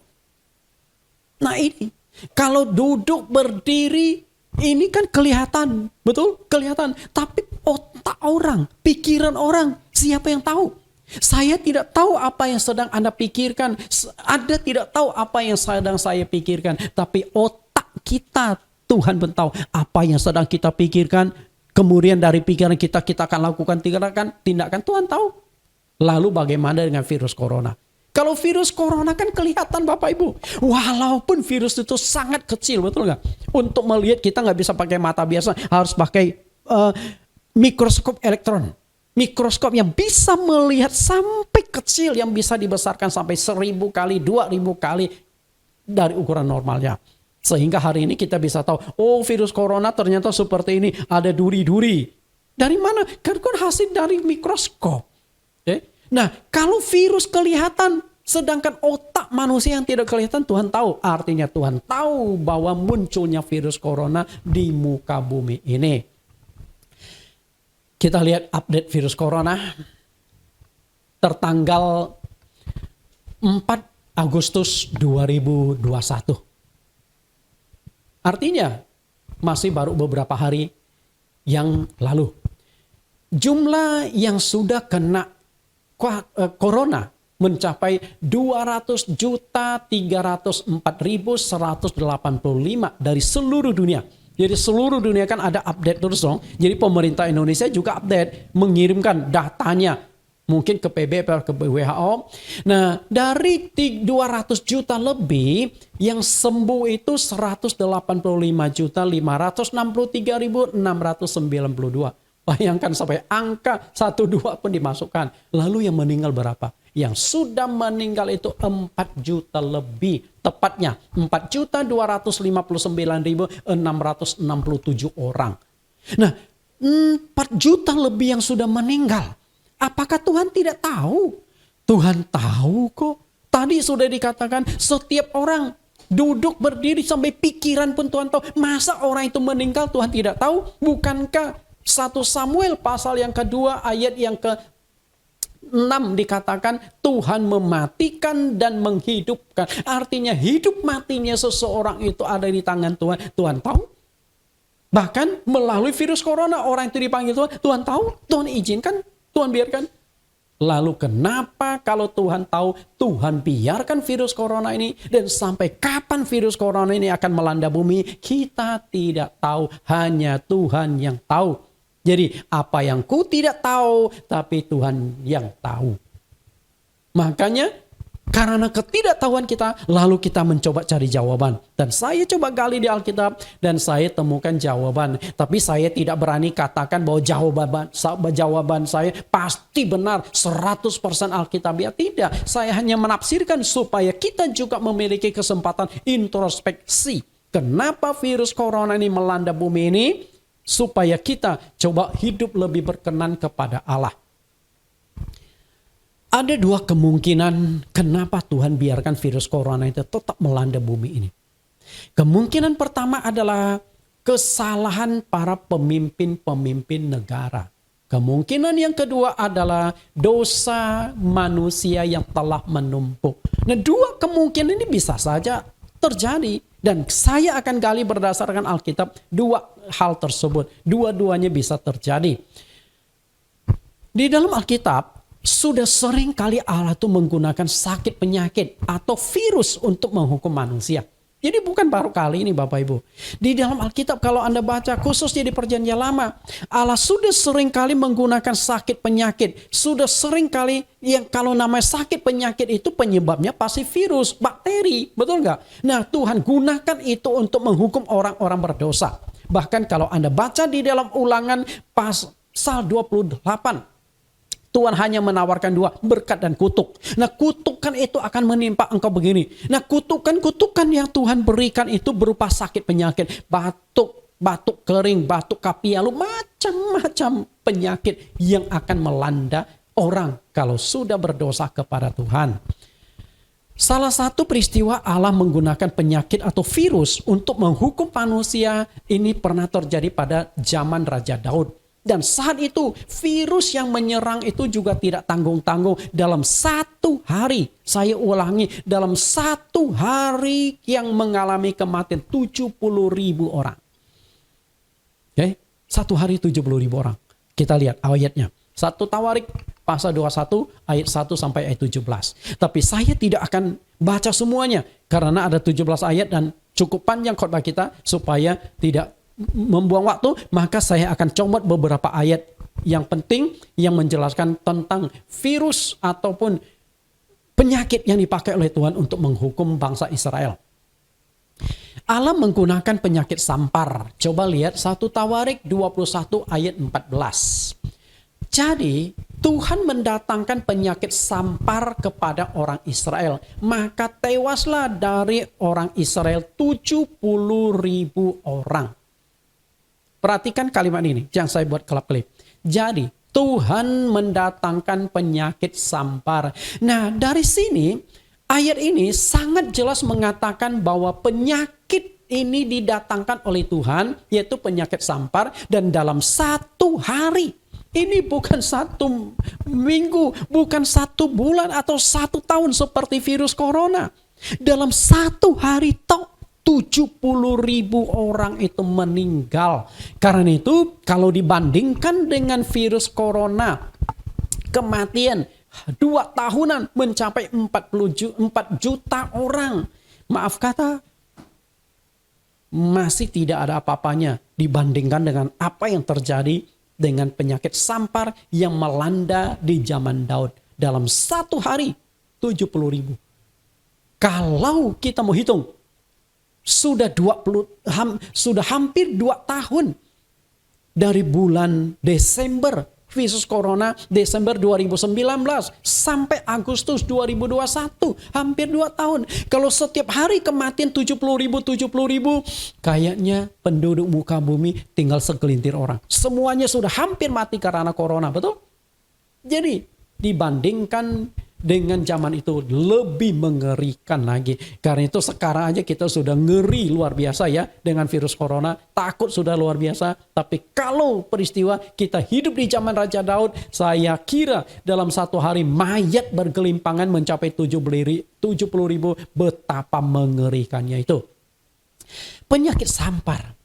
B: Nah, ini kalau duduk berdiri ini kan kelihatan, betul? Kelihatan, tapi otak orang, pikiran orang, siapa yang tahu? Saya tidak tahu apa yang sedang Anda pikirkan. Anda tidak tahu apa yang sedang saya pikirkan. Tapi otak kita, Tuhan pun tahu apa yang sedang kita pikirkan. Kemudian dari pikiran kita akan lakukan tindakan. Tuhan tahu. Lalu bagaimana dengan virus corona? Kalau virus corona kan kelihatan Bapak Ibu. Walaupun virus itu sangat kecil, betul nggak? Untuk melihat kita nggak bisa pakai mata biasa. Harus pakai mikroskop elektron. Mikroskop yang bisa melihat sampai kecil, yang bisa dibesarkan sampai 1000 kali, 2000 kali dari ukuran normalnya. Sehingga hari ini kita bisa tahu, oh virus corona ternyata seperti ini, ada duri-duri. Dari mana? Kan hasil dari mikroskop. Nah, kalau virus kelihatan, sedangkan otak manusia yang tidak kelihatan Tuhan tahu. Artinya Tuhan tahu bahwa munculnya virus corona di muka bumi ini. Kita lihat update virus corona tertanggal 4 Agustus 2021. Artinya masih baru beberapa hari yang lalu. Jumlah yang sudah kena corona mencapai 200.304.185 dari seluruh dunia. Jadi seluruh dunia kan ada update terus dong. Jadi pemerintah Indonesia juga update, mengirimkan datanya. Mungkin ke PBB atau ke WHO. Nah, dari 200 juta lebih, yang sembuh itu 185.563.692. Bayangkan sampai angka 12 pun dimasukkan. Lalu yang meninggal berapa? Yang sudah meninggal itu 4 juta lebih. Tepatnya 4.259.667 orang. Nah, 4 juta lebih yang sudah meninggal. Apakah Tuhan tidak tahu? Tuhan tahu kok. Tadi sudah dikatakan setiap orang duduk berdiri sampai pikiran pun Tuhan tahu. Masa orang itu meninggal Tuhan tidak tahu? Bukankah 1 Samuel pasal yang kedua ayat yang ke-6 dikatakan Tuhan mematikan dan menghidupkan. Artinya hidup matinya seseorang itu ada di tangan Tuhan. Tuhan tahu. Bahkan melalui virus corona orang itu dipanggil Tuhan. Tuhan tahu. Tuhan izinkan. Tuhan biarkan. Lalu kenapa kalau Tuhan tahu, Tuhan biarkan virus corona ini, dan sampai kapan virus corona ini akan melanda bumi, kita tidak tahu, hanya Tuhan yang tahu. Jadi apa yang ku tidak tahu, tapi Tuhan yang tahu. Makanya Karena ketidaktahuan kita, lalu kita mencoba cari jawaban. Dan saya coba gali di Alkitab dan saya temukan jawaban. Tapi saya tidak berani katakan bahwa jawaban saya pasti benar 100% Alkitabiah. Tidak, saya hanya menafsirkan supaya kita juga memiliki kesempatan introspeksi. Kenapa virus corona ini melanda bumi ini? Supaya kita coba hidup lebih berkenan kepada Allah. Ada dua kemungkinan kenapa Tuhan biarkan virus corona itu tetap melanda bumi ini. Kemungkinan pertama adalah kesalahan para pemimpin-pemimpin negara. Kemungkinan yang kedua adalah dosa manusia yang telah menumpuk. Nah, dua kemungkinan ini bisa saja terjadi. Dan saya akan gali berdasarkan Alkitab dua hal tersebut. Dua-duanya bisa terjadi. Di dalam Alkitab, sudah sering kali Allah itu menggunakan sakit penyakit atau virus untuk menghukum manusia. Jadi bukan baru kali ini Bapak Ibu. Di dalam Alkitab kalau Anda baca khususnya di Perjanjian Lama, Allah sudah sering kali menggunakan sakit penyakit. Sudah sering kali yang kalau namanya sakit penyakit itu penyebabnya pasti virus, bakteri. Betul nggak? Nah, Tuhan gunakan itu untuk menghukum orang-orang berdosa. Bahkan kalau Anda baca di dalam Ulangan pasal 28, Tuhan hanya menawarkan dua, berkat dan kutuk. Nah, kutukan itu akan menimpa engkau begini. Nah, kutukan yang Tuhan berikan itu berupa sakit penyakit. Batuk kering, batuk kapialu, macam-macam penyakit yang akan melanda orang kalau sudah berdosa kepada Tuhan. Salah satu peristiwa Allah menggunakan penyakit atau virus untuk menghukum manusia ini pernah terjadi pada zaman Raja Daud. Dan saat itu virus yang menyerang itu juga tidak tanggung-tanggung. Dalam satu hari, saya ulangi, dalam satu hari yang mengalami kematian 70.000 orang. Oke, satu hari 70.000 orang. Kita lihat ayatnya. 1 Tawarik pasal 21 ayat 1 sampai ayat 17. Tapi saya tidak akan baca semuanya karena ada 17 ayat dan cukup panjang khotbah kita supaya tidak membuang waktu, maka saya akan comot beberapa ayat yang penting yang menjelaskan tentang virus ataupun penyakit yang dipakai oleh Tuhan untuk menghukum bangsa Israel. Allah menggunakan penyakit sampar. Coba lihat 1 Tawarik 21 ayat 14. Jadi Tuhan mendatangkan penyakit sampar kepada orang Israel. Maka tewaslah dari orang Israel 70.000 orang. Perhatikan kalimat ini yang saya buat kelap-kelip. Jadi Tuhan mendatangkan penyakit sampar. Nah, dari sini ayat ini sangat jelas mengatakan bahwa penyakit ini didatangkan oleh Tuhan, yaitu penyakit sampar, dan dalam satu hari. Ini bukan 1 minggu, bukan 1 bulan atau 1 tahun seperti virus corona. Dalam satu hari 70.000 orang itu meninggal. Karena itu kalau dibandingkan dengan virus corona, kematian 2 tahunan mencapai 4 juta orang. Maaf kata, masih tidak ada apa-apanya dibandingkan dengan apa yang terjadi dengan penyakit sampar yang melanda di zaman Daud. Dalam satu hari 70.000. Kalau kita mau hitung, sudah hampir 2 tahun dari bulan Desember virus corona, Desember 2019 sampai Agustus 2021, hampir 2 tahun. Kalau setiap hari kematian 70.000, kayaknya penduduk muka bumi tinggal segelintir orang. Semuanya sudah hampir mati karena corona, betul? Jadi dibandingkan dengan zaman itu lebih mengerikan lagi. Karena itu sekarang aja kita sudah ngeri luar biasa ya dengan virus corona. Takut sudah luar biasa. Tapi kalau peristiwa kita hidup di zaman Raja Daud, saya kira dalam satu hari mayat bergelimpangan mencapai 70.000. Betapa mengerikannya itu. Penyakit sampar.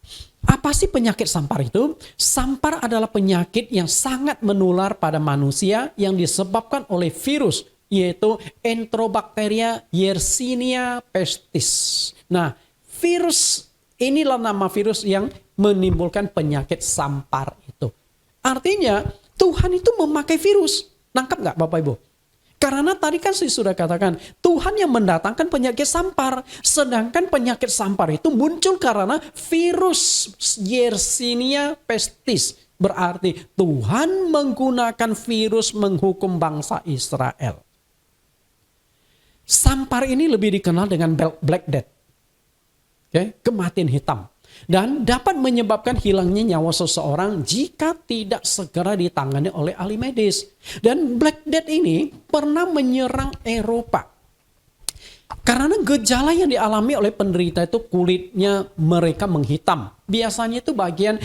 B: Apa sih penyakit sampar itu? Sampar adalah penyakit yang sangat menular pada manusia yang disebabkan oleh virus, yaitu Enterobacteria Yersinia pestis. Nah, virus inilah nama virus yang menimbulkan penyakit sampar itu. Artinya Tuhan itu memakai virus. Nangkap nggak Bapak Ibu? Karena tadi kan saya sudah katakan, Tuhan yang mendatangkan penyakit sampar. Sedangkan penyakit sampar itu muncul karena virus Yersinia pestis. Berarti Tuhan menggunakan virus menghukum bangsa Israel. Sampar ini lebih dikenal dengan Black Death. Kematian hitam. Dan dapat menyebabkan hilangnya nyawa seseorang jika tidak segera ditangani oleh ahli medis. Dan Black Death ini pernah menyerang Eropa. Karena gejala yang dialami oleh penderita itu kulitnya mereka menghitam. Biasanya itu bagian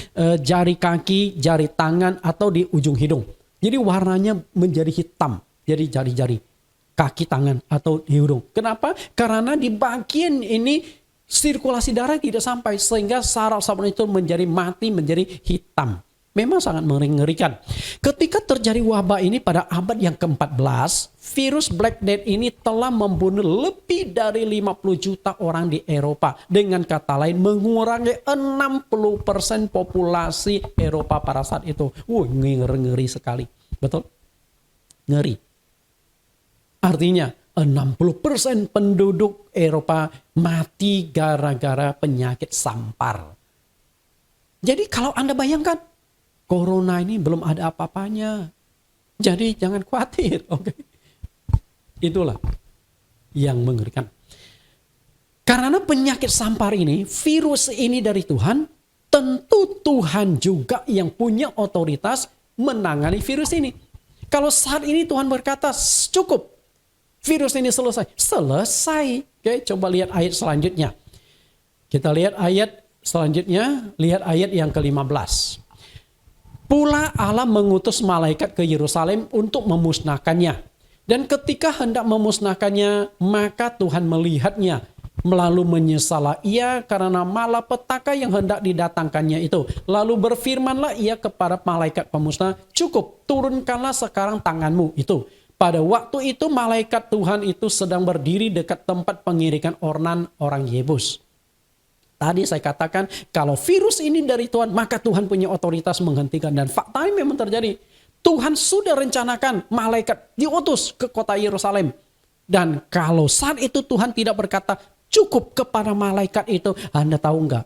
B: jari kaki, jari tangan, atau di ujung hidung. Jadi warnanya menjadi hitam. Jadi jari-jari kaki, tangan, atau di hidung. Kenapa? Karena di bagian ini sirkulasi darah tidak sampai sehingga saraf-saraf itu menjadi mati, menjadi hitam. Memang sangat mengerikan. Ketika terjadi wabah ini pada abad yang ke-14, virus Black Death ini telah membunuh lebih dari 50 juta orang di Eropa. Dengan kata lain mengurangi 60% populasi Eropa pada saat itu. Ngeri sekali. Betul? Ngeri. Artinya 60% penduduk Eropa mati gara-gara penyakit sampar. Jadi kalau Anda bayangkan, corona ini belum ada apa-apanya. Jadi jangan khawatir. Oke. Itulah yang mengerikan. Karena penyakit sampar ini, virus ini dari Tuhan, tentu Tuhan juga yang punya otoritas menangani virus ini. Kalau saat ini Tuhan berkata, cukup. Virus ini selesai. Selesai. Oke, coba lihat ayat selanjutnya. Kita lihat ayat selanjutnya. Lihat ayat yang ke-15. Pula Allah mengutus malaikat ke Yerusalem untuk memusnahkannya. Dan ketika hendak memusnahkannya, maka Tuhan melihatnya. Lalu menyesallah ia karena malapetaka yang hendak didatangkannya itu. Lalu berfirmanlah ia kepada malaikat pemusnah, cukup, turunkanlah sekarang tanganmu itu. Pada waktu itu malaikat Tuhan itu sedang berdiri dekat tempat pengirikan ornan orang Yebus. Tadi saya katakan kalau virus ini dari Tuhan maka Tuhan punya otoritas menghentikan. Dan faktanya memang terjadi. Tuhan sudah rencanakan malaikat diutus ke kota Yerusalem. Dan kalau saat itu Tuhan tidak berkata cukup kepada malaikat itu. Anda tahu enggak?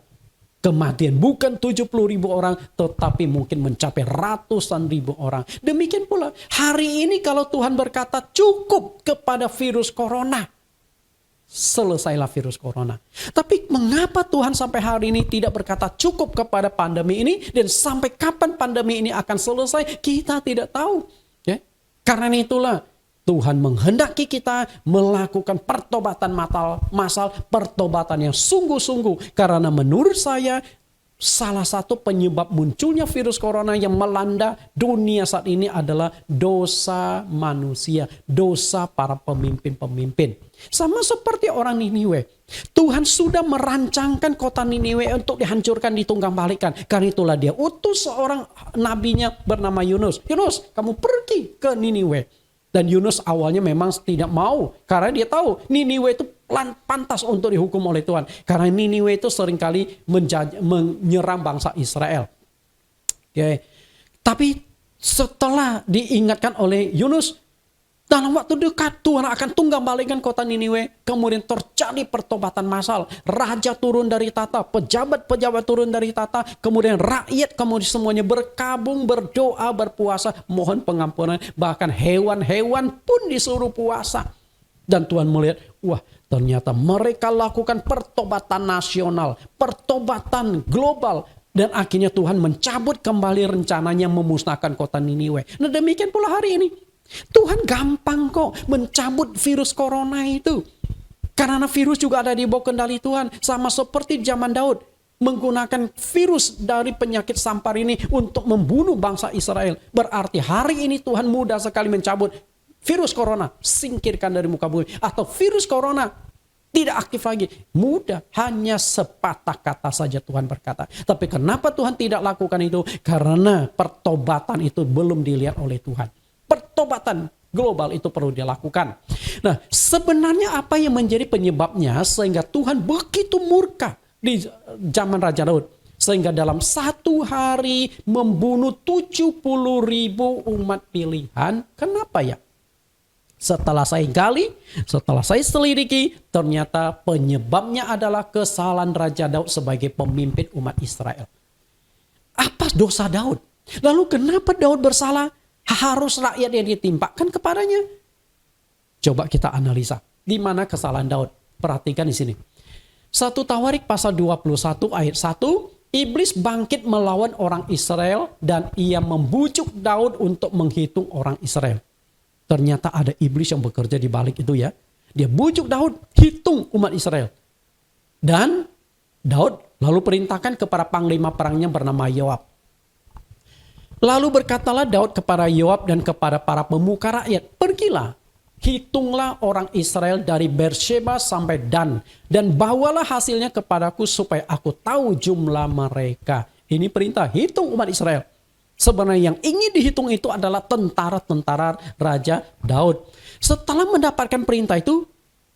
B: Kematian bukan 70.000 orang, tetapi mungkin mencapai ratusan ribu orang. Demikian pula, hari ini kalau Tuhan berkata cukup kepada virus corona, selesailah virus corona. Tapi mengapa Tuhan sampai hari ini tidak berkata cukup kepada pandemi ini, dan sampai kapan pandemi ini akan selesai, kita tidak tahu. Karena itulah, Tuhan menghendaki kita melakukan pertobatan massal, pertobatan yang sungguh-sungguh. Karena menurut saya, salah satu penyebab munculnya virus corona yang melanda dunia saat ini adalah dosa manusia, dosa para pemimpin-pemimpin. Sama seperti orang Niniwe. Tuhan sudah merancangkan kota Niniwe untuk dihancurkan, ditunggang-balikan. Karena itulah dia utus seorang nabinya bernama Yunus. Yunus, kamu pergi ke Niniwe. Dan Yunus awalnya memang tidak mau. Karena dia tahu Niniwe itu pantas untuk dihukum oleh Tuhan. Karena Niniwe itu seringkali menyerang bangsa Israel. Tapi setelah diingatkan oleh Yunus, dalam waktu dekat Tuhan akan tunggang-balikan kota Niniwe. Kemudian terjadi pertobatan massal. Raja turun dari tata, pejabat-pejabat turun dari tata. Kemudian rakyat kemudian semuanya berkabung, berdoa, berpuasa. Mohon pengampunan. Bahkan hewan-hewan pun disuruh puasa. Dan Tuhan melihat, wah ternyata mereka lakukan pertobatan nasional. Pertobatan global. Dan akhirnya Tuhan mencabut kembali rencananya memusnahkan kota Niniwe. Nah demikian pula hari ini. Tuhan gampang kok mencabut virus corona itu. Karena virus juga ada di bawah kendali Tuhan. Sama seperti zaman Daud. Menggunakan virus dari penyakit sampar ini untuk membunuh bangsa Israel. Berarti hari ini Tuhan mudah sekali mencabut virus corona. Singkirkan dari muka bumi. Atau virus corona tidak aktif lagi. Mudah. Hanya sepatah kata saja Tuhan berkata. Tapi kenapa Tuhan tidak lakukan itu? Karena pertobatan itu belum dilihat oleh Tuhan. Pertobatan global itu perlu dilakukan. Nah, sebenarnya apa yang menjadi penyebabnya sehingga Tuhan begitu murka di zaman Raja Daud? Sehingga dalam satu hari membunuh 70.000 umat pilihan. Kenapa ya? Setelah saya gali, setelah saya selidiki, ternyata penyebabnya adalah kesalahan Raja Daud sebagai pemimpin umat Israel. Apa dosa Daud? Lalu kenapa Daud bersalah? Harus rakyat yang ditimpakan kepadanya? Coba kita analisa. Di mana kesalahan Daud? Perhatikan di sini. 1 Tawarik pasal 21 ayat 1. Iblis bangkit melawan orang Israel dan ia membujuk Daud untuk menghitung orang Israel. Ternyata ada iblis yang bekerja di balik itu ya. Dia bujuk Daud, hitung umat Israel. Dan Daud lalu perintahkan kepada panglima perangnya bernama Yoab. Lalu berkatalah Daud kepada Yoab dan kepada para pemuka rakyat, pergilah, hitunglah orang Israel dari Beersheba sampai Dan, dan bawalah hasilnya kepadaku supaya aku tahu jumlah mereka. Ini perintah, hitung umat Israel. Sebenarnya yang ingin dihitung itu adalah tentara-tentara Raja Daud. Setelah mendapatkan perintah itu,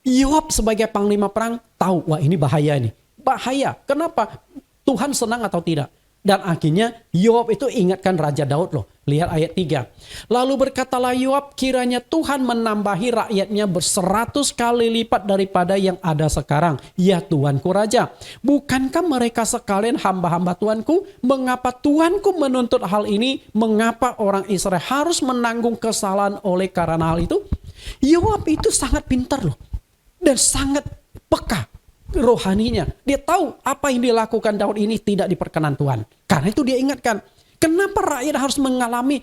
B: Yoab sebagai panglima perang tahu, wah ini bahaya ini. Bahaya. Kenapa? Tuhan senang atau tidak? Dan akhirnya Yoab itu ingatkan Raja Daud loh. Lihat ayat 3. Lalu berkatalah Yoab, kiranya Tuhan menambahi rakyatnya 100 kali lipat daripada yang ada sekarang. Ya Tuanku Raja, bukankah mereka sekalian hamba-hamba Tuanku? Mengapa Tuanku menuntut hal ini? Mengapa orang Israel harus menanggung kesalahan oleh karena hal itu? Yoab itu sangat pintar loh. Dan sangat peka rohaninya. Dia tahu apa yang dilakukan Daud ini tidak diperkenan Tuhan. Karena itu dia ingatkan, kenapa rakyat harus mengalami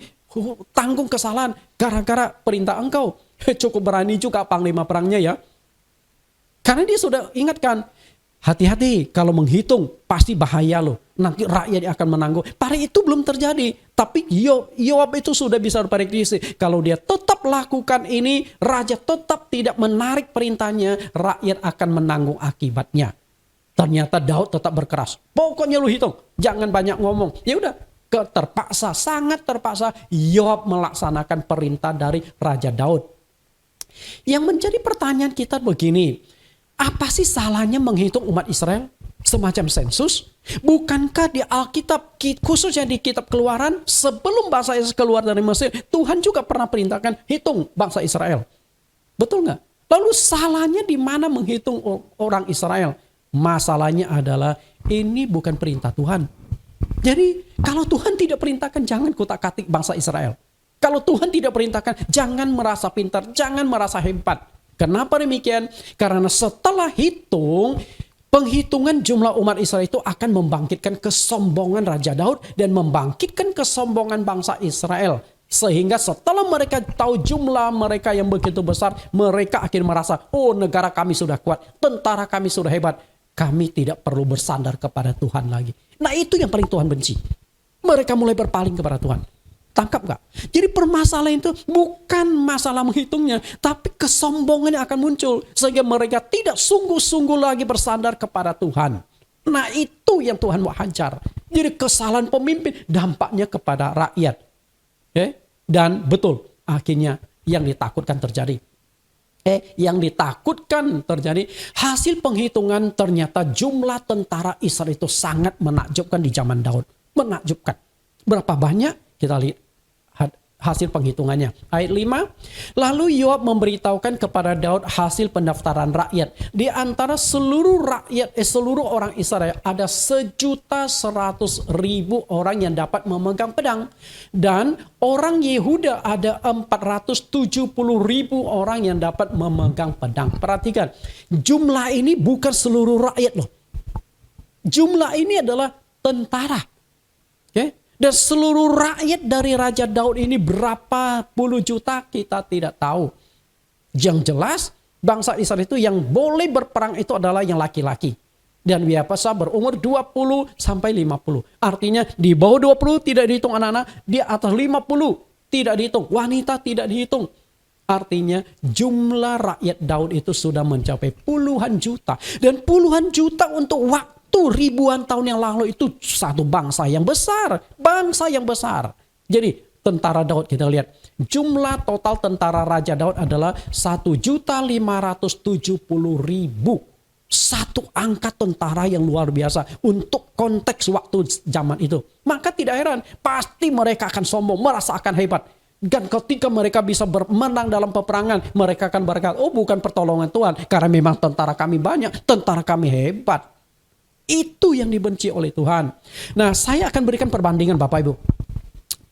B: tanggung kesalahan gara-gara perintah engkau? Cukup berani juga panglima perangnya ya. Karena dia sudah ingatkan, hati-hati kalau menghitung pasti bahaya loh. Nanti rakyat akan menanggung. Pada itu belum terjadi. Tapi Yoab itu sudah bisa berprediksi. Kalau dia tetap lakukan ini, raja tetap tidak menarik perintahnya, rakyat akan menanggung akibatnya. Ternyata Daud tetap berkeras. Pokoknya lu hitung, jangan banyak ngomong. Ya udah, terpaksa, sangat terpaksa Yoab melaksanakan perintah dari Raja Daud. Yang menjadi pertanyaan kita begini, apa sih salahnya menghitung umat Israel? Semacam sensus? Bukankah di Alkitab, khususnya di kitab Keluaran, sebelum bangsa Israel keluar dari Mesir, Tuhan juga pernah perintahkan hitung bangsa Israel. Betul nggak? Lalu salahnya di mana menghitung orang Israel? Masalahnya adalah ini bukan perintah Tuhan. Jadi kalau Tuhan tidak perintahkan, jangan kutak-katik bangsa Israel. Kalau Tuhan tidak perintahkan, jangan merasa pintar, jangan merasa hebat. Kenapa demikian? Karena setelah penghitungan jumlah umat Israel itu akan membangkitkan kesombongan Raja Daud dan membangkitkan kesombongan bangsa Israel. Sehingga setelah mereka tahu jumlah mereka yang begitu besar, mereka akhirnya merasa, oh negara kami sudah kuat, tentara kami sudah hebat. Kami tidak perlu bersandar kepada Tuhan lagi. Nah itu yang paling Tuhan benci. Mereka mulai berpaling kepada Tuhan. Tangkap gak? Jadi permasalahan itu bukan masalah menghitungnya, tapi kesombongan yang akan muncul. Sehingga mereka tidak sungguh-sungguh lagi bersandar kepada Tuhan. Nah itu yang Tuhan mau hajar. Jadi kesalahan pemimpin dampaknya kepada rakyat. Dan betul, akhirnya yang ditakutkan terjadi. Yang ditakutkan terjadi, hasil penghitungan ternyata jumlah tentara Israel itu sangat menakjubkan di zaman Daud. Menakjubkan. Berapa banyak? Kita lihat hasil penghitungannya. Ayat 5. Lalu Yoab memberitahukan kepada Daud hasil pendaftaran rakyat. Di antara seluruh orang Israel ada 1.100.000 orang yang dapat memegang pedang. Dan orang Yehuda ada 470.000 orang yang dapat memegang pedang. Perhatikan, jumlah ini bukan seluruh rakyat loh. Jumlah ini adalah tentara. Dan seluruh rakyat dari Raja Daud ini berapa puluh juta kita tidak tahu. Yang jelas bangsa Israel itu yang boleh berperang itu adalah yang laki-laki. Dan biasa berumur 20 sampai 50. Artinya di bawah 20 tidak dihitung anak-anak, di atas 50 tidak dihitung, wanita tidak dihitung. Artinya jumlah rakyat Daud itu sudah mencapai puluhan juta. Dan puluhan juta untuk waktu ribuan tahun yang lalu itu satu bangsa yang besar. Bangsa yang besar. Jadi tentara Daud kita lihat. Jumlah total tentara Raja Daud adalah 1.570.000. Satu angka tentara yang luar biasa untuk konteks waktu zaman itu. Maka tidak heran, pasti mereka akan sombong, merasa akan hebat. Dan ketika mereka bisa menang dalam peperangan, mereka akan berkata, oh bukan pertolongan Tuhan, karena memang tentara kami banyak, tentara kami hebat. Itu yang dibenci oleh Tuhan. Nah, saya akan berikan perbandingan Bapak Ibu.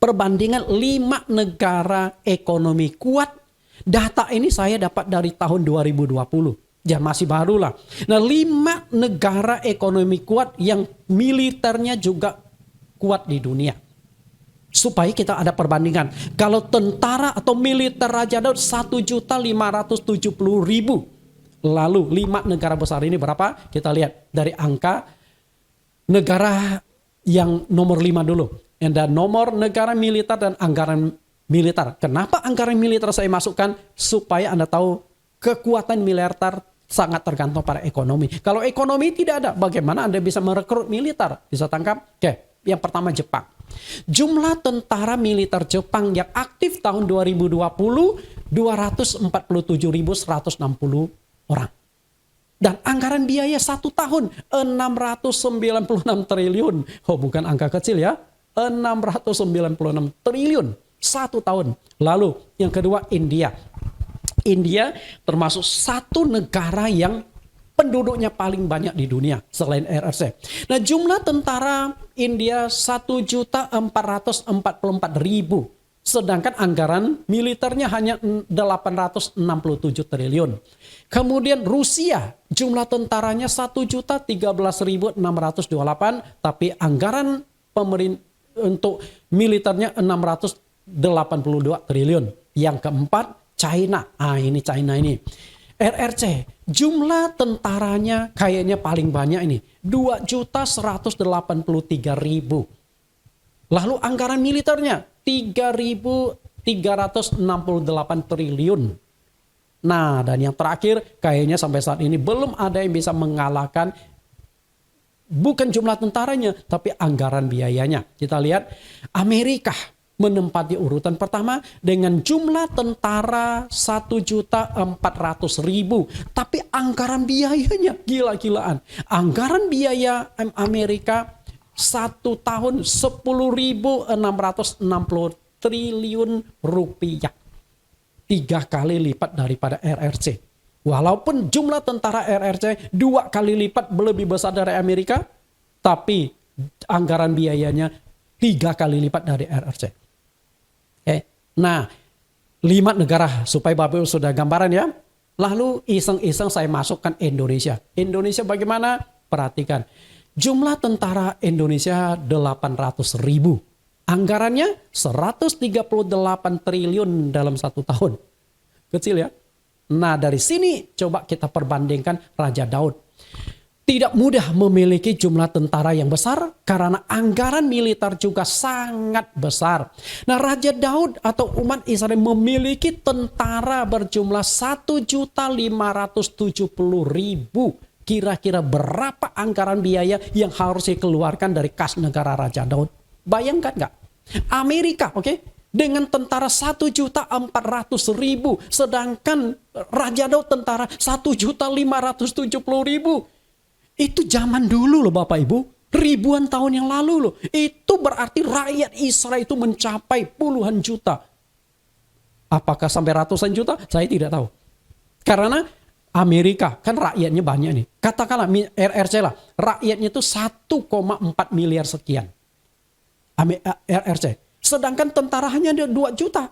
B: Perbandingan 5 negara ekonomi kuat. Data ini saya dapat dari tahun 2020. Ya masih baru lah. Nah, 5 negara ekonomi kuat yang militernya juga kuat di dunia. Supaya kita ada perbandingan. Kalau tentara atau militer Raja Daud 1.570.000. Lalu 5 negara besar ini berapa? Kita lihat dari angka negara yang nomor 5 dulu. Dan nomor negara militer dan anggaran militer. Kenapa anggaran militer saya masukkan? Supaya Anda tahu kekuatan militer sangat tergantung pada ekonomi. Kalau ekonomi tidak ada, bagaimana Anda bisa merekrut militer? Bisa tangkap? Oke, yang pertama Jepang. Jumlah tentara militer Jepang yang aktif tahun 2020 247.160 orang. Dan anggaran biaya 1 tahun 696 triliun. Oh, bukan angka kecil ya. 696 triliun 1 tahun. Lalu yang kedua India. India termasuk satu negara yang penduduknya paling banyak di dunia selain RRC. Nah, jumlah tentara India 1.444.000. Sedangkan anggaran militernya hanya 867 triliun. Kemudian Rusia, jumlah tentaranya 1.013.628, tapi anggaran untuk militernya 682 triliun. Yang keempat, China. Ini China ini. RRC, jumlah tentaranya kayaknya paling banyak ini. 2.183.000. Lalu anggaran militernya 3.368 triliun. Nah, dan yang terakhir kayaknya sampai saat ini belum ada yang bisa mengalahkan bukan jumlah tentaranya, tapi anggaran biayanya. Kita lihat Amerika menempati urutan pertama dengan jumlah tentara 1.400.000. Tapi anggaran biayanya gila-gilaan. Anggaran biaya Amerika 1 tahun 10.660 triliun rupiah. 3 kali lipat daripada RRC. Walaupun jumlah tentara RRC 2 kali lipat lebih besar dari Amerika, tapi anggaran biayanya 3 kali lipat dari RRC. Nah, 5 negara supaya Bapak Ibu sudah gambaran ya. Lalu iseng-iseng saya masukkan Indonesia. Indonesia bagaimana? Perhatikan. Jumlah tentara Indonesia 800.000. Anggarannya 138 triliun dalam 1 tahun. Kecil ya. Nah, dari sini coba kita perbandingkan Raja Daud. Tidak mudah memiliki jumlah tentara yang besar karena anggaran militer juga sangat besar. Nah, Raja Daud atau umat Israel memiliki tentara berjumlah 1.570.000. Kira-kira berapa anggaran biaya yang harus dikeluarkan dari kas negara Raja Daud? Bayangkan nggak? Amerika, oke? Dengan tentara 1.400.000, sedangkan Raja Daud tentara 1.570.000. Itu zaman dulu loh Bapak Ibu. Ribuan tahun yang lalu loh. Itu berarti rakyat Israel itu mencapai puluhan juta. Apakah sampai ratusan juta? Saya tidak tahu. Karena Amerika kan rakyatnya banyak nih. Katakanlah RRC lah. Rakyatnya itu 1,4 miliar sekian. RRC. Sedangkan tentara hanya ada 2 juta.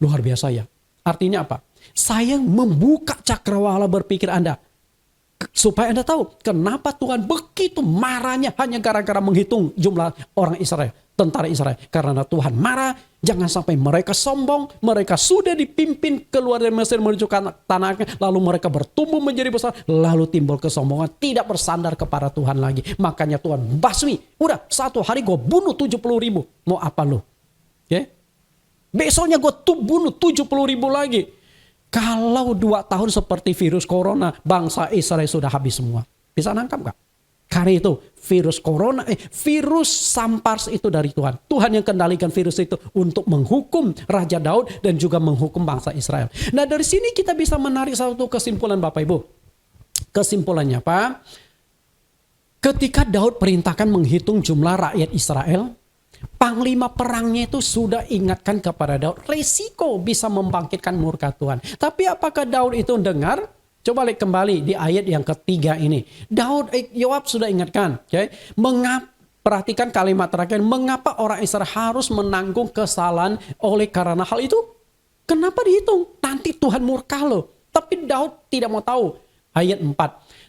B: Luar biasa ya. Artinya apa? Saya membuka cakrawala berpikir Anda. Supaya Anda tahu kenapa Tuhan begitu marahnya hanya gara-gara menghitung jumlah orang Israel. Tentara Israel. Karena Tuhan marah. Jangan sampai mereka sombong. Mereka sudah dipimpin keluar dari Mesir menuju tanah. Lalu mereka bertumbuh menjadi besar. Lalu timbul kesombongan. Tidak bersandar kepada Tuhan lagi. Makanya Tuhan basmi. Udah 1 hari gue bunuh 70.000. Mau apa lu? Besoknya gue bunuh 70.000 lagi. Kalau 2 tahun seperti virus corona, bangsa Israel sudah habis semua. Bisa nangkap gak? Karena itu virus corona, virus SARS itu dari Tuhan. Tuhan yang kendalikan virus itu untuk menghukum Raja Daud dan juga menghukum bangsa Israel. Nah, dari sini kita bisa menarik satu kesimpulan Bapak Ibu. Kesimpulannya apa? Ketika Daud perintahkan menghitung jumlah rakyat Israel, Panglima perangnya itu sudah ingatkan kepada Daud, resiko bisa membangkitkan murka Tuhan. Tapi apakah Daud itu dengar? Coba lihat kembali di ayat yang ketiga ini. Yoab sudah ingatkan. Okay? Perhatikan kalimat terakhir. Mengapa orang Israel harus menanggung kesalahan oleh karena hal itu? Kenapa dihitung? Nanti Tuhan murka loh. Tapi Daud tidak mau tahu. Ayat 4.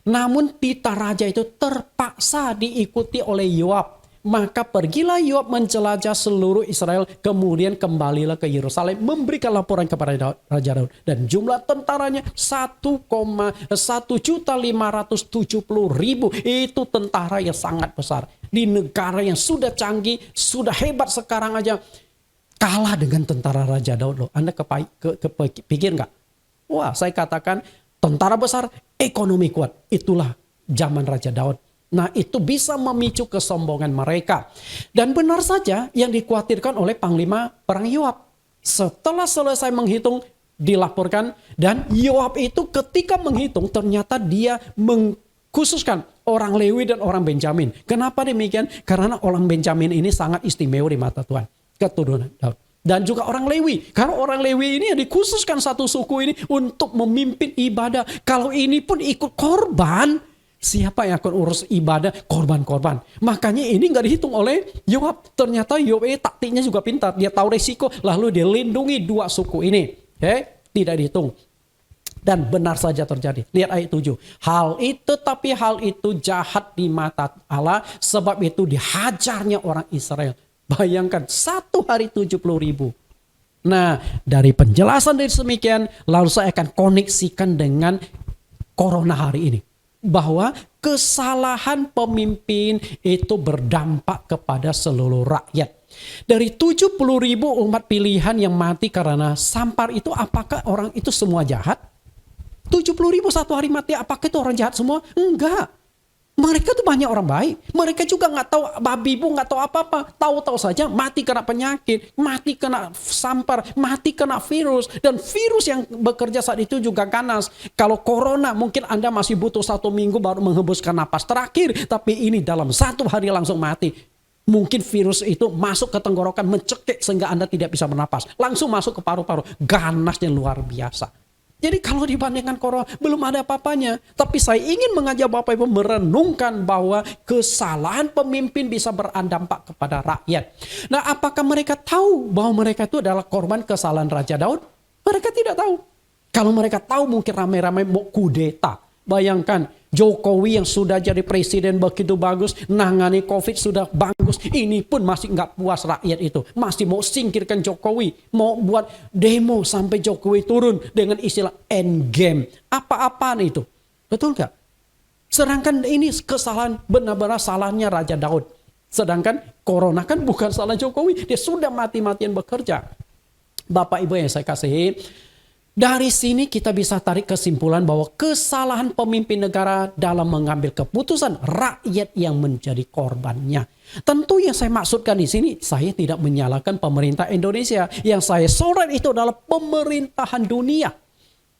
B: Namun titah raja itu terpaksa diikuti oleh Yoab. Maka pergilah Yoab menjelajah seluruh Israel, kemudian kembalilah ke Yerusalem, memberikan laporan kepada Raja Daud. Dan jumlah tentaranya 1,570.000. Itu tentara yang sangat besar. Di negara yang sudah canggih, sudah hebat sekarang aja, kalah dengan tentara Raja Daud loh. Anda kepikir nggak? Wah, saya katakan tentara besar, ekonomi kuat. Itulah zaman Raja Daud. Nah, itu bisa memicu kesombongan mereka. Dan benar saja yang dikhawatirkan oleh Panglima Perang Yoab. Setelah selesai menghitung, dilaporkan. Dan Yoab itu ketika menghitung, ternyata dia mengkhususkan orang Lewi dan orang Benjamin. Kenapa demikian? Karena orang Benjamin ini sangat istimewa di mata Tuhan. Keturunan Daud. Dan juga orang Lewi. Karena orang Lewi ini dikhususkan satu suku ini untuk memimpin ibadah. Kalau ini pun ikut korban, siapa yang akan urus ibadah? Korban-korban. Makanya ini nggak dihitung oleh Yoab. Ternyata Yoab taktiknya juga pintar. Dia tahu resiko, lalu dia lindungi dua suku ini. Tidak dihitung. Dan benar saja terjadi. Lihat ayat 7. Hal itu jahat di mata Allah. Sebab itu dihajarnya orang Israel. Bayangkan 1 hari 70.000. Nah, dari penjelasan dari semikian, lalu saya akan koneksikan dengan corona hari ini. Bahwa kesalahan pemimpin itu berdampak kepada seluruh rakyat. Dari 70.000 umat pilihan yang mati karena sampar itu, apakah orang itu semua jahat? 70.000 satu hari mati, apakah itu orang jahat semua? Enggak. Mereka tuh banyak orang baik. Mereka juga nggak tahu babi bu, nggak tahu apa-apa. Tahu-tahu saja mati kena penyakit, mati kena sampar, mati kena virus. Dan virus yang bekerja saat itu juga ganas. Kalau corona mungkin Anda masih butuh 1 minggu baru menghembuskan napas terakhir. Tapi ini dalam 1 hari langsung mati. Mungkin virus itu masuk ke tenggorokan, mencekik sehingga Anda tidak bisa bernapas. Langsung masuk ke paru-paru. Ganasnya luar biasa. Jadi kalau dibandingkan corona belum ada apa-apanya. Tapi saya ingin mengajak Bapak Ibu merenungkan bahwa kesalahan pemimpin bisa berdampak kepada rakyat. Nah, apakah mereka tahu bahwa mereka itu adalah korban kesalahan Raja Daud? Mereka tidak tahu. Kalau mereka tahu mungkin ramai-ramai mau kudeta. Bayangkan Jokowi yang sudah jadi presiden begitu bagus, nangani COVID sudah bagus, ini pun masih nggak puas rakyat itu, masih mau singkirkan Jokowi, mau buat demo sampai Jokowi turun dengan istilah endgame. Apa-apaan itu, betul nggak? Sedangkan ini kesalahan benar-benar salahnya Raja Daud. Sedangkan corona kan bukan salah Jokowi, dia sudah mati-matian bekerja. Bapak Ibu yang saya kasihi, dari sini kita bisa tarik kesimpulan bahwa kesalahan pemimpin negara dalam mengambil keputusan, rakyat yang menjadi korbannya. Tentu yang saya maksudkan di sini, saya tidak menyalahkan pemerintah Indonesia. Yang saya sorot itu adalah pemerintahan dunia.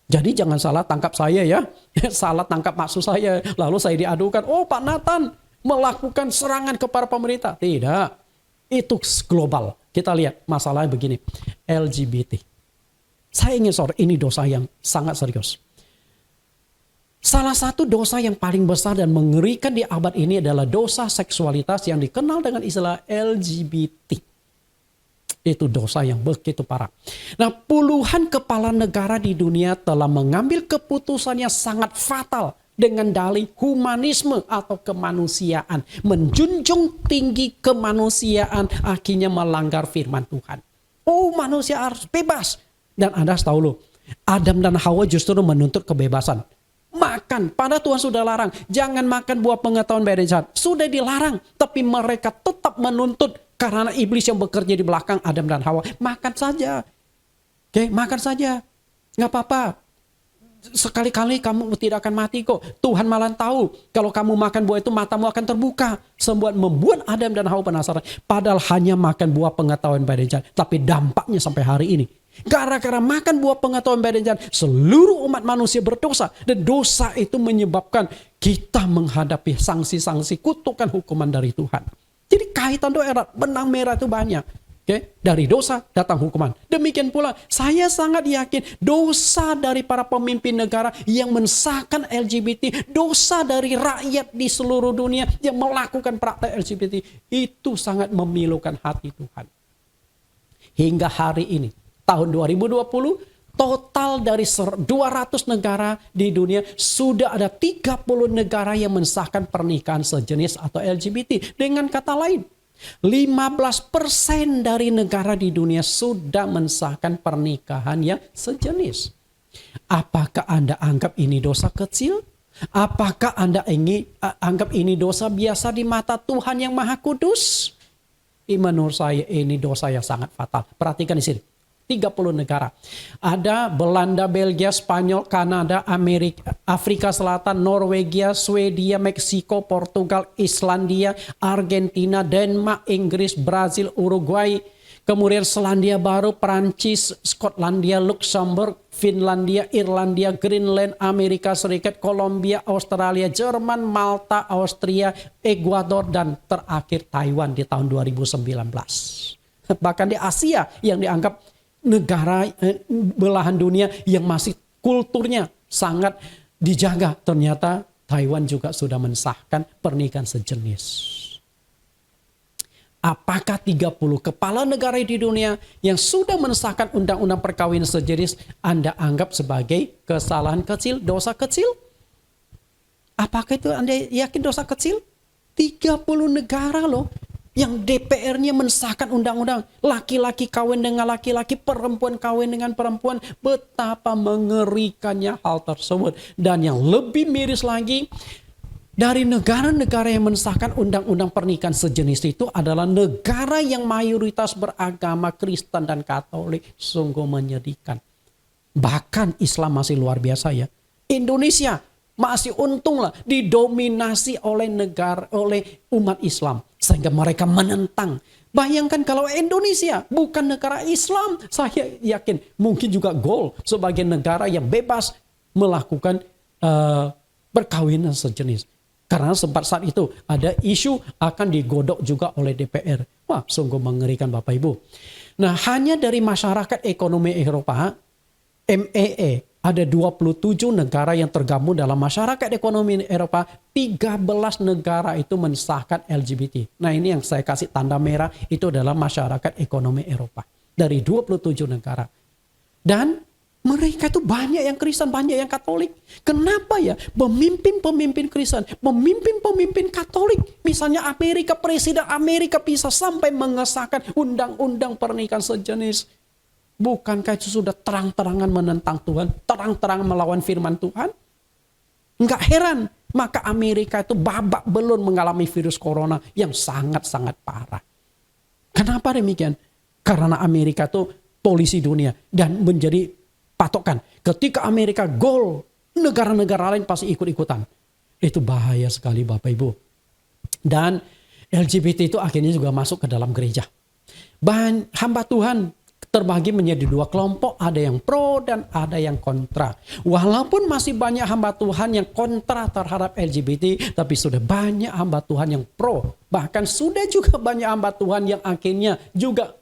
B: Jadi jangan salah tangkap saya ya. Salah tangkap maksud saya. Lalu saya diadukan, oh Pak Nathan melakukan serangan kepada pemerintah. Tidak. Itu global. Kita lihat masalahnya begini. LGBT. Saya ingin sorot, ini dosa yang sangat serius. Salah satu dosa yang paling besar dan mengerikan di abad ini adalah dosa seksualitas yang dikenal dengan istilah LGBT. Itu dosa yang begitu parah. Nah, puluhan kepala negara di dunia telah mengambil keputusan yang sangat fatal dengan dalih humanisme atau kemanusiaan. Menjunjung tinggi kemanusiaan, akhirnya melanggar firman Tuhan. Oh, manusia harus bebas. Dan Anda harus tahu loh, Adam dan Hawa justru menuntut kebebasan. Makan, pada Tuhan sudah larang. Jangan makan buah pengetahuan baik dan jahat. Sudah dilarang, tapi mereka tetap menuntut. Karena iblis yang bekerja di belakang Adam dan Hawa. Makan saja. Oke, makan saja. Nggak apa-apa. Sekali-kali kamu tidak akan mati kok. Tuhan malah tahu. Kalau kamu makan buah itu matamu akan terbuka. Membuat Adam dan Hawa penasaran. Padahal hanya makan buah pengetahuan baik dan jahat. Tapi dampaknya sampai hari ini. Gara-gara makan buah pengetahuan baik dan jahat, seluruh umat manusia berdosa. Dan dosa itu menyebabkan kita menghadapi sanksi-sanksi kutukan hukuman dari Tuhan. Jadi kaitan itu erat, benang merah itu banyak. Oke, dari dosa datang hukuman. Demikian pula saya sangat yakin dosa dari para pemimpin negara yang mensahkan LGBT, dosa dari rakyat di seluruh dunia yang melakukan praktek LGBT, itu sangat memilukan hati Tuhan. Hingga hari ini, tahun 2020, total dari 200 negara di dunia, sudah ada 30 negara yang mensahkan pernikahan sejenis atau LGBT. Dengan kata lain, 15% dari negara di dunia sudah mensahkan pernikahan yang sejenis. Apakah Anda anggap ini dosa kecil? Apakah Anda anggap ini dosa biasa di mata Tuhan yang Maha Kudus? Menurut saya ini dosa yang sangat fatal. Perhatikan di sini. 30 negara. Ada Belanda, Belgia, Spanyol, Kanada, Amerika, Afrika Selatan, Norwegia, Swedia, Meksiko, Portugal, Islandia, Argentina, Denmark, Inggris, Brazil, Uruguay, kemudian Selandia Baru, Prancis, Skotlandia, Luxembourg, Finlandia, Irlandia, Greenland, Amerika Serikat, Kolombia, Australia, Jerman, Malta, Austria, Ekuador, dan terakhir Taiwan di tahun 2019. Bahkan di Asia yang dianggap negara belahan dunia yang masih kulturnya sangat dijaga, ternyata Taiwan juga sudah mensahkan pernikahan sejenis. Apakah 30 kepala negara di dunia yang sudah mensahkan undang-undang perkawinan sejenis Anda anggap sebagai kesalahan kecil, dosa kecil? Apakah itu Anda yakin dosa kecil? 30 negara loh yang DPR-nya mensahkan undang-undang laki-laki kawin dengan laki-laki, perempuan kawin dengan perempuan. Betapa mengerikannya hal tersebut. Dan yang lebih miris lagi, dari negara-negara yang mensahkan undang-undang pernikahan sejenis itu adalah negara yang mayoritas beragama Kristen dan Katolik. Sungguh menyedihkan. Bahkan Islam masih luar biasa ya. Indonesia masih untunglah didominasi oleh umat Islam. Sehingga mereka menentang. Bayangkan kalau Indonesia bukan negara Islam, saya yakin mungkin juga gol sebagai negara yang bebas melakukan perkawinan sejenis. Karena sempat saat itu ada isu akan digodok juga oleh DPR. Wah, sungguh mengerikan Bapak Ibu. Nah, hanya dari masyarakat ekonomi Eropa, MEE, ada 27 negara yang tergabung dalam masyarakat ekonomi Eropa. 13 negara itu mensahkan LGBT. Nah, ini yang saya kasih tanda merah, itu adalah masyarakat ekonomi Eropa. Dari 27 negara. Dan mereka itu banyak yang Kristen, banyak yang Katolik. Kenapa ya? Pemimpin-pemimpin Kristen, pemimpin-pemimpin Katolik. Misalnya Amerika, Presiden Amerika bisa sampai mengesahkan undang-undang pernikahan sejenis. Bukankah itu sudah terang-terangan menentang Tuhan? Terang-terangan melawan firman Tuhan? Enggak heran. Maka Amerika itu babak belur mengalami virus corona yang sangat-sangat parah. Kenapa demikian? Karena Amerika itu polisi dunia. Dan menjadi patokan. Ketika Amerika gol, negara-negara lain pasti ikut-ikutan. Itu bahaya sekali Bapak Ibu. Dan LGBT itu akhirnya juga masuk ke dalam gereja. Hamba Tuhan terbagi menjadi dua kelompok, ada yang pro dan ada yang kontra. Walaupun masih banyak hamba Tuhan yang kontra terhadap LGBT, tapi sudah banyak hamba Tuhan yang pro. Bahkan sudah juga banyak hamba Tuhan yang akhirnya juga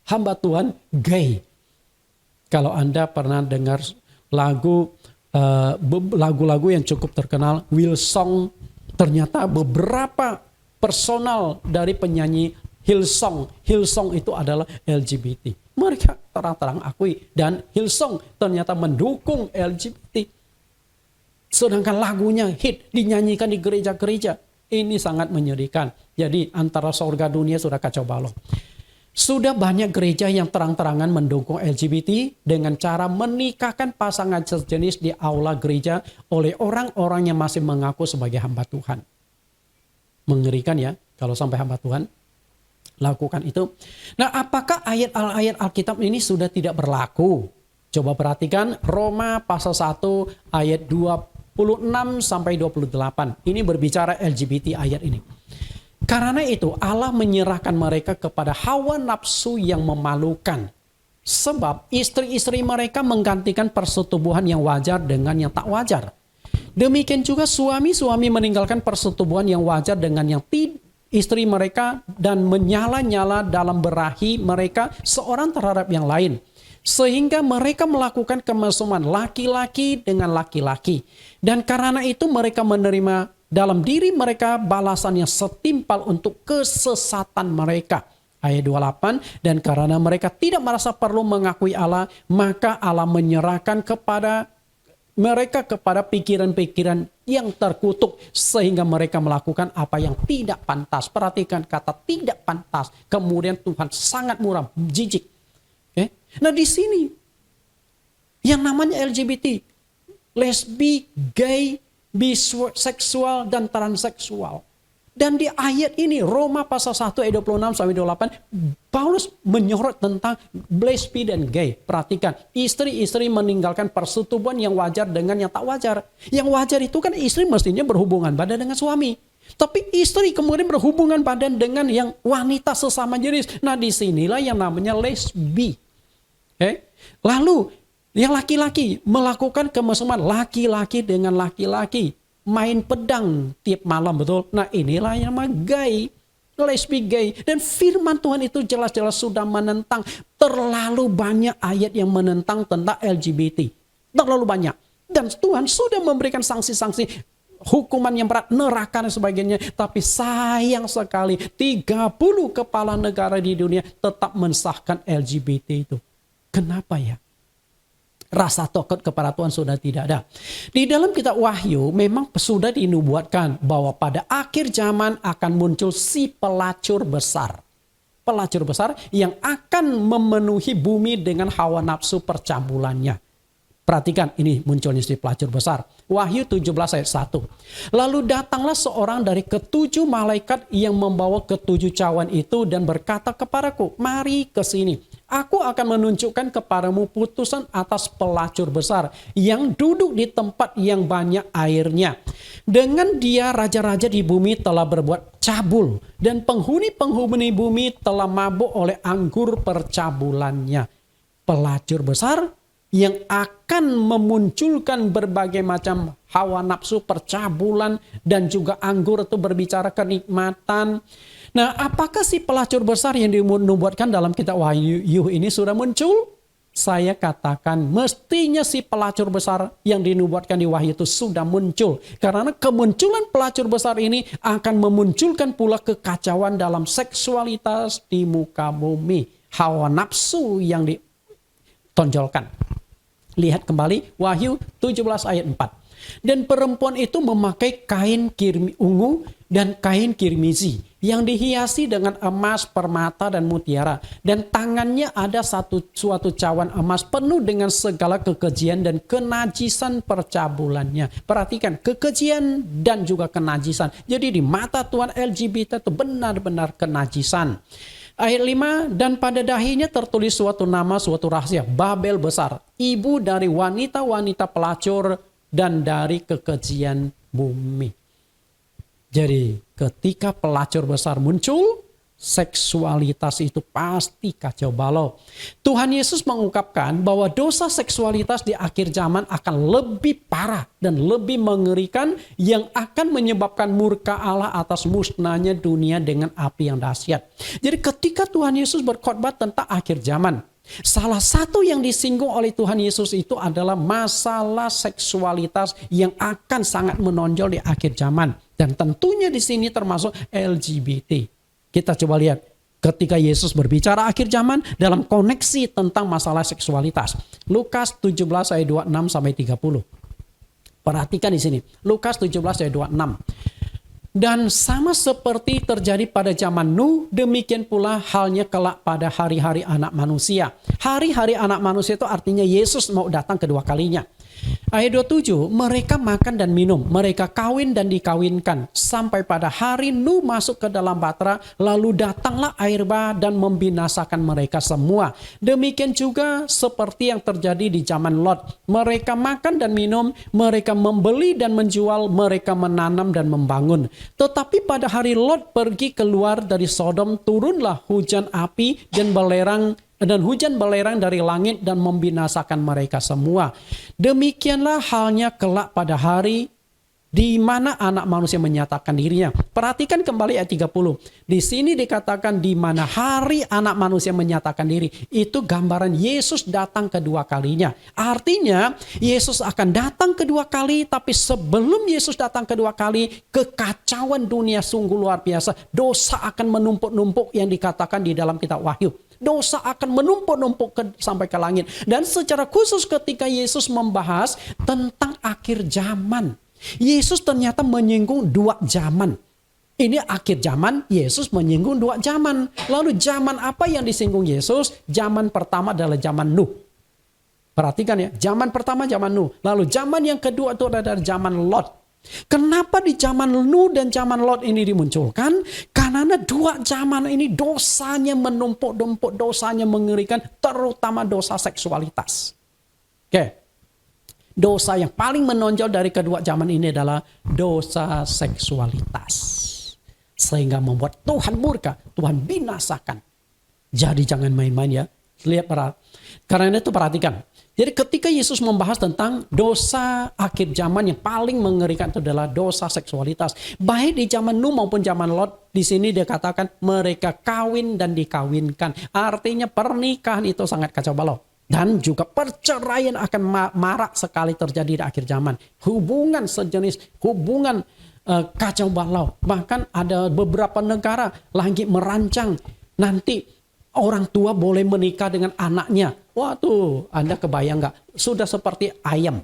B: hamba Tuhan gay. Kalau Anda pernah dengar lagu-lagu yang cukup terkenal, Hillsong, ternyata beberapa personal dari penyanyi Hillsong itu adalah LGBT. Mereka terang-terang akui. Dan Hillsong ternyata mendukung LGBT. Sedangkan lagunya hit, dinyanyikan di gereja-gereja. Ini sangat menyedihkan. Jadi antara surga dunia sudah kacau balau. Sudah banyak gereja yang terang-terangan mendukung LGBT dengan cara menikahkan pasangan sejenis di aula gereja oleh orang-orang yang masih mengaku sebagai hamba Tuhan. Mengerikan ya kalau sampai hamba Tuhan lakukan itu. Nah, apakah ayat Alkitab ini sudah tidak berlaku? Coba perhatikan Roma pasal 1 ayat 26 sampai 28. Ini berbicara LGBT ayat ini. Karena itu Allah menyerahkan mereka kepada hawa nafsu yang memalukan. Sebab istri-istri mereka menggantikan persetubuhan yang wajar dengan yang tak wajar. Demikian juga suami-suami meninggalkan persetubuhan yang wajar dengan yang istri mereka dan menyala-nyala dalam berahi mereka seorang terhadap yang lain. Sehingga mereka melakukan kemesuman laki-laki dengan laki-laki. Dan karena itu mereka menerima dalam diri mereka balasan yang setimpal untuk kesesatan mereka. Ayat 28, dan karena mereka tidak merasa perlu mengakui Allah, maka Allah menyerahkan kepada mereka kepada pikiran-pikiran yang terkutuk sehingga mereka melakukan apa yang tidak pantas. Perhatikan kata tidak pantas. Kemudian Tuhan sangat muram, jijik. Okay? Nah di sini yang namanya LGBT, lesbi, gay, biseksual dan transseksual. Dan di ayat ini Roma pasal 1 ayat 26 sampai 28 Paulus menyorot tentang lesbi dan gay. Perhatikan, istri-istri meninggalkan persetubuhan yang wajar dengan yang tak wajar. Yang wajar itu kan istri mestinya berhubungan badan dengan suami. Tapi istri kemudian berhubungan badan dengan yang wanita sesama jenis. Nah disinilah yang namanya lesbi. Okay? Lalu yang laki-laki melakukan kemesuman laki-laki dengan laki-laki. Main pedang tiap malam, betul. Nah inilah yang namanya gay, lesbi gay. Dan firman Tuhan itu jelas-jelas sudah menentang. Terlalu banyak ayat yang menentang tentang LGBT. Terlalu banyak. Dan Tuhan sudah memberikan sanksi-sanksi, hukuman yang berat, neraka dan sebagainya. Tapi sayang sekali 30 kepala negara di dunia tetap mensahkan LGBT itu. Kenapa ya? Rasa takut kepada Tuhan sudah tidak ada. Di dalam kitab Wahyu memang sudah dinubuatkan bahwa pada akhir zaman akan muncul si pelacur besar. Pelacur besar yang akan memenuhi bumi dengan hawa nafsu percabulannya. Perhatikan ini munculnya si pelacur besar. Wahyu 17 ayat 1. Lalu datanglah seorang dari ketujuh malaikat yang membawa ketujuh cawan itu dan berkata kepadaku, mari ke sini. Aku akan menunjukkan kepadamu putusan atas pelacur besar yang duduk di tempat yang banyak airnya. Dengan dia raja-raja di bumi telah berbuat cabul dan penghuni-penghuni bumi telah mabuk oleh anggur percabulannya. Pelacur besar yang akan memunculkan berbagai macam hawa nafsu percabulan dan juga anggur itu berbicara kenikmatan. Nah, apakah si pelacur besar yang dinubuatkan dalam kitab Wahyu ini sudah muncul? Saya katakan mestinya si pelacur besar yang dinubuatkan di Wahyu itu sudah muncul. Karena kemunculan pelacur besar ini akan memunculkan pula kekacauan dalam seksualitas di muka bumi. Hawa nafsu yang ditonjolkan. Lihat kembali Wahyu 17 ayat 4. Dan perempuan itu memakai kain ungu dan kain kirmizi yang dihiasi dengan emas, permata, dan mutiara. Dan tangannya ada suatu cawan emas penuh dengan segala kekejian dan kenajisan percabulannya. Perhatikan, kekejian dan juga kenajisan. Jadi di mata Tuhan LGBT itu benar-benar kenajisan. Ayat 5, dan pada dahinya tertulis suatu nama, suatu rahasia, Babel besar, ibu dari wanita-wanita pelacur dan dari kekejian bumi. Jadi ketika pelacur besar muncul, seksualitas itu pasti kacau balau. Tuhan Yesus mengungkapkan bahwa dosa seksualitas di akhir zaman akan lebih parah dan lebih mengerikan yang akan menyebabkan murka Allah atas musnahnya dunia dengan api yang dahsyat. Jadi ketika Tuhan Yesus berkhotbah tentang akhir zaman, salah satu yang disinggung oleh Tuhan Yesus itu adalah masalah seksualitas yang akan sangat menonjol di akhir zaman. Dan tentunya di sini termasuk LGBT. Kita coba lihat ketika Yesus berbicara akhir zaman dalam koneksi tentang masalah seksualitas. Lukas 17 ayat 26 sampai 30. Perhatikan di sini. Lukas 17 ayat 26. Dan sama seperti terjadi pada zaman Nuh, demikian pula halnya kelak pada hari-hari anak manusia. Hari-hari anak manusia itu artinya Yesus mau datang kedua kalinya. Ayat 27, mereka makan dan minum, mereka kawin dan dikawinkan, sampai pada hari Nuh masuk ke dalam bahtera, lalu datanglah air bah dan membinasakan mereka semua. Demikian juga seperti yang terjadi di zaman Lot. Mereka makan dan minum, mereka membeli dan menjual, mereka menanam dan membangun. Tetapi pada hari Lot pergi keluar dari Sodom, turunlah hujan api dan hujan belerang dari langit dan membinasakan mereka semua. Demikianlah halnya kelak pada hari Di mana anak manusia menyatakan dirinya. Perhatikan kembali ayat 30. Di sini dikatakan di mana hari anak manusia menyatakan diri. Itu gambaran Yesus datang kedua kalinya. Artinya Yesus akan datang kedua kali, tapi sebelum Yesus datang kedua kali, kekacauan dunia sungguh luar biasa. Dosa akan menumpuk-numpuk yang dikatakan di dalam kitab Wahyu. Dosa akan menumpuk-numpuk sampai ke langit. Dan secara khusus ketika Yesus membahas tentang akhir zaman, Yesus ternyata menyinggung 2 zaman. Ini akhir zaman, Yesus menyinggung 2 zaman. Lalu zaman apa yang disinggung Yesus? Zaman pertama adalah zaman Nuh. Perhatikan ya, zaman pertama zaman Nuh. Lalu zaman yang kedua itu adalah zaman Lot. Kenapa di zaman Nuh dan zaman Lot ini dimunculkan? Karena 2 zaman ini dosanya menumpuk-numpuk, dosanya mengerikan, terutama dosa seksualitas. Oke. Dosa yang paling menonjol dari kedua zaman ini adalah dosa seksualitas. Sehingga membuat Tuhan murka, Tuhan binasakan. Jadi jangan main-main ya. Lihat, karena itu perhatikan. Jadi ketika Yesus membahas tentang dosa akhir zaman yang paling mengerikan itu adalah dosa seksualitas. Baik di zaman Nuh maupun zaman Lot, di sini dia katakan mereka kawin dan dikawinkan. Artinya pernikahan itu sangat kacau balau. Dan juga perceraian akan marak sekali terjadi di akhir zaman. Hubungan sejenis, hubungan kacau balau. Bahkan ada beberapa negara lagi merancang nanti orang tua boleh menikah dengan anaknya. Wah tuh, Anda kebayang nggak? Sudah seperti ayam.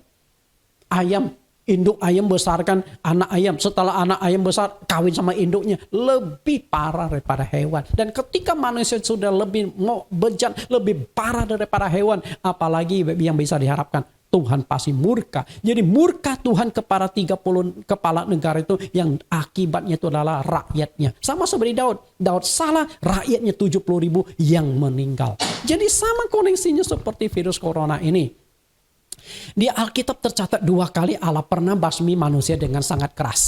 B: Induk ayam besarkan anak ayam. Setelah anak ayam besar, kawin sama induknya. Lebih parah daripada hewan. Dan ketika manusia sudah lebih mau bejat, lebih parah daripada hewan. Apalagi yang bisa diharapkan. Tuhan pasti murka. Jadi murka Tuhan kepada 30 kepala negara itu yang akibatnya itu adalah rakyatnya. Sama seperti Daud. Daud salah, rakyatnya 70.000 yang meninggal. Jadi sama koneksinya seperti virus corona ini. Di Alkitab tercatat 2 kali Allah pernah basmi manusia dengan sangat keras.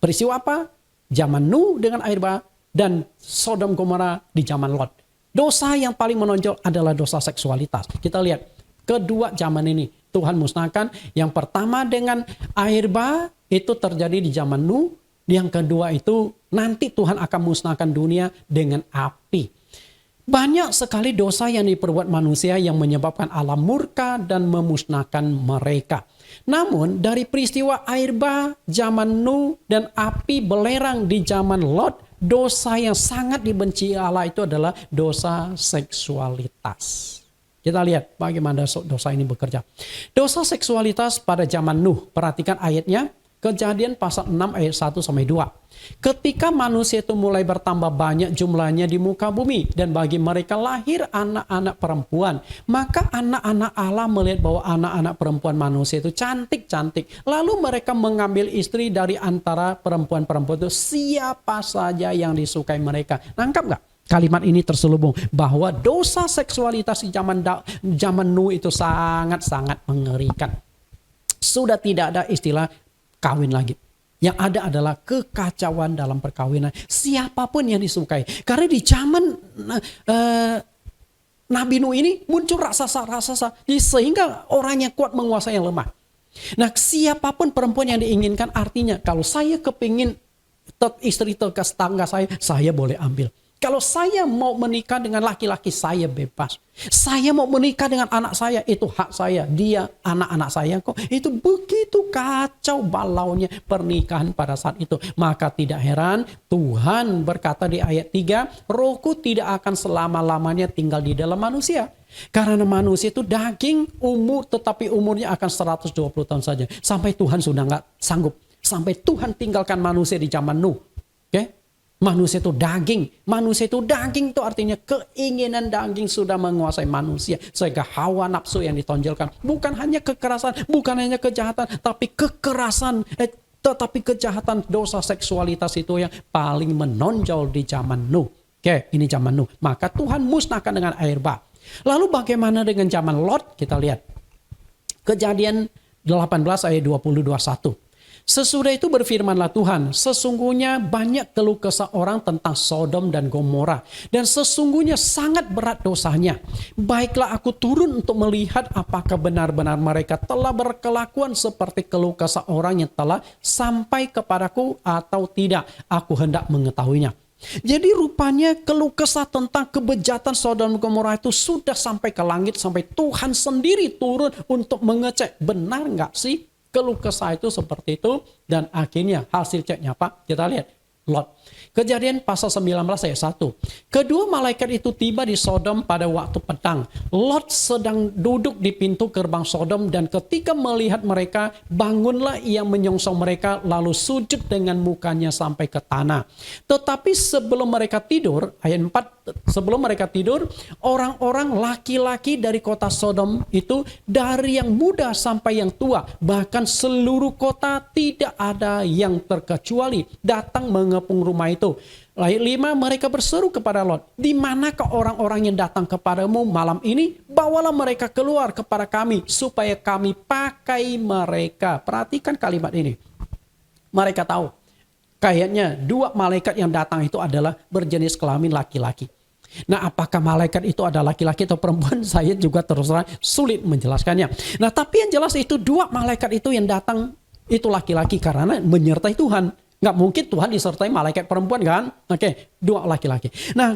B: Peristiwa apa? Zaman Nuh dengan air bah dan Sodom Gomora di zaman Lot. Dosa yang paling menonjol adalah dosa seksualitas. Kita lihat kedua zaman ini Tuhan musnahkan. Yang pertama dengan air bah itu terjadi di zaman Nuh. Yang kedua itu nanti Tuhan akan musnahkan dunia dengan api. Banyak sekali dosa yang diperbuat manusia yang menyebabkan Allah murka dan memusnahkan mereka. Namun dari peristiwa air bah, zaman Nuh dan api belerang di zaman Lot, dosa yang sangat dibenci Allah itu adalah dosa seksualitas. Kita lihat bagaimana dosa ini bekerja. Dosa seksualitas pada zaman Nuh, perhatikan ayatnya. Kejadian pasal 6 ayat 1-2. Ketika manusia itu mulai bertambah banyak jumlahnya di muka bumi. Dan bagi mereka lahir anak-anak perempuan. Maka anak-anak Allah melihat bahwa anak-anak perempuan manusia itu cantik-cantik. Lalu mereka mengambil istri dari antara perempuan-perempuan itu siapa saja yang disukai mereka. Nangkap gak? Kalimat ini terselubung bahwa dosa seksualitas di zaman Nuh itu sangat-sangat mengerikan. Sudah tidak ada istilah kawin lagi. Yang ada adalah kekacauan dalam perkawinan. Siapapun yang disukai. Karena di zaman Nabi Nuh ini muncul raksasa-raksasa. Sehingga orang yang kuat menguasai yang lemah. Nah siapapun perempuan yang diinginkan artinya. Kalau saya kepingin istri tetangga saya boleh ambil. Kalau saya mau menikah dengan laki-laki, saya bebas. Saya mau menikah dengan anak saya, itu hak saya. Dia anak-anak saya kok. Itu begitu kacau balaunya pernikahan pada saat itu. Maka tidak heran Tuhan berkata di ayat 3, Rohku tidak akan selama-lamanya tinggal di dalam manusia. Karena manusia itu daging tetapi umurnya akan 120 tahun saja. Sampai Tuhan sudah nggak sanggup. Sampai Tuhan tinggalkan manusia di zaman Nuh. Oke? Manusia itu daging itu artinya keinginan daging sudah menguasai manusia. Sehingga hawa nafsu yang ditonjolkan. Bukan hanya kekerasan, bukan hanya kejahatan. Tapi kejahatan dosa seksualitas itu yang paling menonjol di zaman Nuh. Oke, ini zaman Nuh. Maka Tuhan musnahkan dengan air bah. Lalu bagaimana dengan zaman Lot? Kita lihat. Kejadian 18 ayat 20-21. Sesudah itu berfirmanlah Tuhan, sesungguhnya banyak keluh kesah orang tentang Sodom dan Gomora. Dan sesungguhnya sangat berat dosanya. Baiklah aku turun untuk melihat apakah benar-benar mereka telah berkelakuan seperti keluh kesah orang yang telah sampai kepadaku atau tidak. Aku hendak mengetahuinya. Jadi rupanya keluh kesah tentang kebejatan Sodom dan Gomora itu sudah sampai ke langit. Sampai Tuhan sendiri turun untuk mengecek benar nggak sih keluh kesah itu seperti itu. Dan akhirnya hasil ceknya apa? Kita lihat Lot. Kejadian pasal 19 ayat 1. Kedua malaikat itu tiba di Sodom pada waktu petang. Lot sedang duduk di pintu gerbang Sodom dan ketika melihat mereka, bangunlah ia menyongsong mereka lalu sujud dengan mukanya sampai ke tanah. Tetapi sebelum mereka tidur, ayat 4, sebelum mereka tidur, orang-orang laki-laki dari kota Sodom itu dari yang muda sampai yang tua, bahkan seluruh kota tidak ada yang terkecuali datang mengepung rumah itu. Ayat 5, mereka berseru kepada Lot, di manakah orang-orang yang datang kepadamu malam ini? Bawalah mereka keluar kepada kami supaya kami pakai mereka. Perhatikan kalimat ini. Mereka tahu kayaknya dua malaikat yang datang itu adalah berjenis kelamin laki-laki. Nah, apakah malaikat itu adalah laki-laki atau perempuan? Saya juga terus terang sulit menjelaskannya. Nah, tapi yang jelas itu dua malaikat itu yang datang itu laki-laki karena menyertai Tuhan. Nggak mungkin Tuhan disertai malaikat perempuan kan? Oke, dua laki-laki. Nah,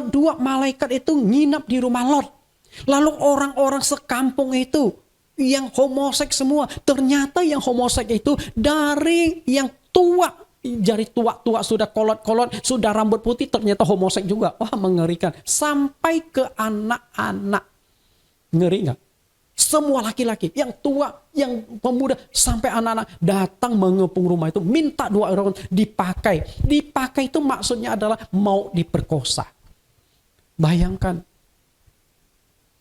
B: dua malaikat itu nginap di rumah Lot. Lalu orang-orang sekampung itu yang homoseks semua. Ternyata yang homoseks itu dari yang tua. Jadi tua-tua sudah kolot-kolot, sudah rambut putih ternyata homoseks juga. Wah, mengerikan. Sampai ke anak-anak. Ngeri nggak? Semua laki-laki, yang tua, yang pemuda, sampai anak-anak datang mengepung rumah itu. Minta dua orang dipakai. Dipakai itu maksudnya adalah mau diperkosa. Bayangkan.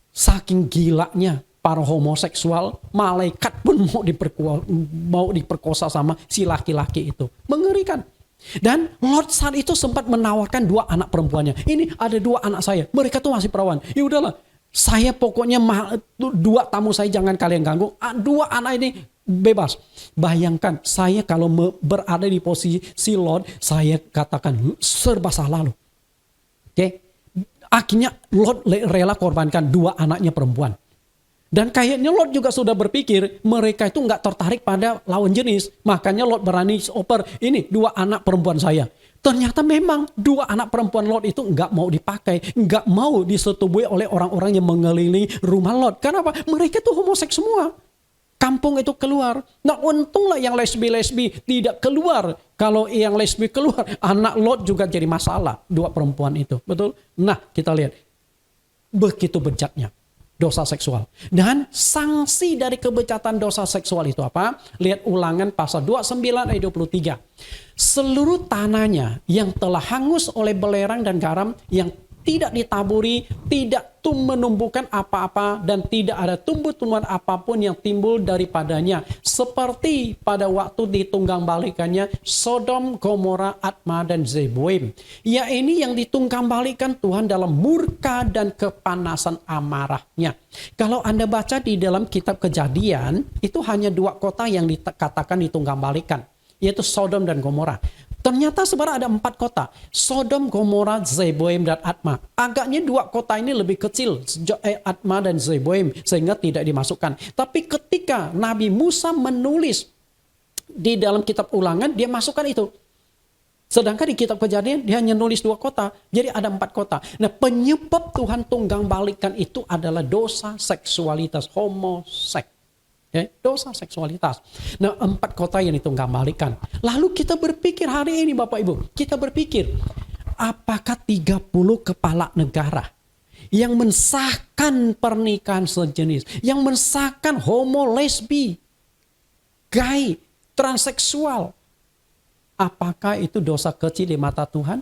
B: Saking gilanya para homoseksual, malaikat pun mau diperkosa sama si laki-laki itu. Mengerikan. Dan Lot saat itu sempat menawarkan dua anak perempuannya. Ini ada dua anak saya, mereka tuh masih perawan. Ya udahlah. Saya pokoknya dua tamu saya jangan kalian ganggu. Dua anak ini bebas. Bayangkan saya kalau berada di posisi Lot, saya katakan serba salah loh. Oke. Akhirnya Lot rela korbankan dua anaknya perempuan. Dan kayaknya Lot juga sudah berpikir mereka itu nggak tertarik pada lawan jenis. Makanya Lot berani oper ini dua anak perempuan saya. Ternyata memang dua anak perempuan Lot itu nggak mau dipakai, nggak mau disetubui oleh orang-orang yang mengelilingi rumah Lot. Kenapa? Mereka tuh homoseks semua. Kampung itu keluar. Nah, untunglah yang lesbi-lesbi tidak keluar. Kalau yang lesbi keluar, anak Lot juga jadi masalah. Dua perempuan itu, betul? Nah, kita lihat begitu bejatnya dosa seksual. Dan sanksi dari kebejatan dosa seksual itu apa? Lihat Ulangan pasal 29 ayat 23. Seluruh tanahnya yang telah hangus oleh belerang dan garam, yang tidak ditaburi, tidak menumbuhkan apa-apa, dan tidak ada tumbuh-tumbuhan apapun yang timbul daripadanya. Seperti pada waktu ditunggang balikannya Sodom, Gomora, Adma, dan Zeboim. Ya, ini yang ditunggang balikan Tuhan dalam murka dan kepanasan amarahnya. Kalau Anda baca di dalam kitab Kejadian, itu hanya dua kota yang dikatakan ditunggang balikan, yaitu Sodom dan Gomora. Ternyata sebenarnya ada 4 kota. Sodom, Gomora, Zeboim, dan Adma. Agaknya dua kota ini lebih kecil. Adma dan Zeboim. Sehingga tidak dimasukkan. Tapi ketika Nabi Musa menulis di dalam kitab Ulangan, dia masukkan itu. Sedangkan di kitab Kejadian, dia hanya nulis 2 kota. Jadi ada 4 kota. Nah, penyebab Tuhan tunggang balikan itu adalah dosa seksualitas, homoseks. Okay? Dosa seksualitas. Nah, 4 kota yang ditunggang balikan. Lalu kita berpikir hari ini Bapak Ibu. Kita berpikir, apakah 30 kepala negara yang mensahkan pernikahan sejenis, yang mensahkan homo, lesbi, gay, transseksual, apakah itu dosa kecil di mata Tuhan?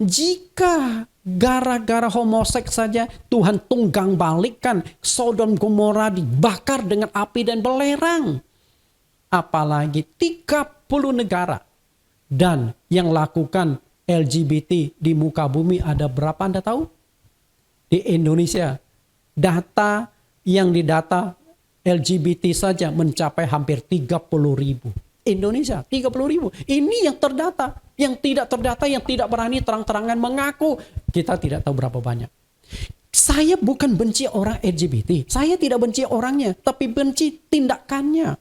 B: Jika gara-gara homoseks saja Tuhan tunggang balikkan Sodom Gomora dibakar dengan api dan belerang, apalagi 30 negara. Dan yang lakukan LGBT di muka bumi ada berapa Anda tahu? Di Indonesia data yang didata LGBT saja mencapai hampir 30.000. Indonesia 30.000. Ini yang terdata. Yang tidak terdata, yang tidak berani terang-terangan mengaku, kita tidak tahu berapa banyak. Saya bukan benci orang LGBT. Saya tidak benci orangnya, tapi benci tindakannya.